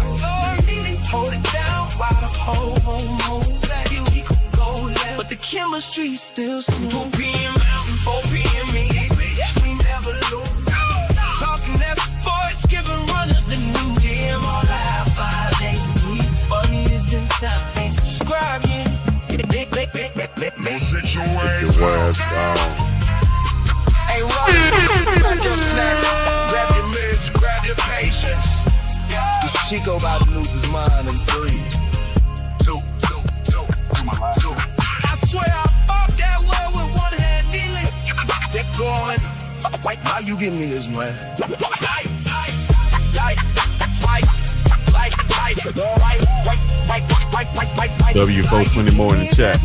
Hold it down while the whole room moves. That you could go left, but the chemistry's still smooth. 2 p.m. out and 4 p.m. east. We never lose. Talking that sports, giving runners the new TMRLIVE 5 days a week. Funniest in town. Ain't subscribing. Go sit your ass boy. Ain't running. Grab your snacks, grab your meds, grab your patience. This Chico about to lose his mind in 3, 2, 2. I swear I popped that well with one hand kneeling. They're going. How you give me this, man? W420 more in the chat.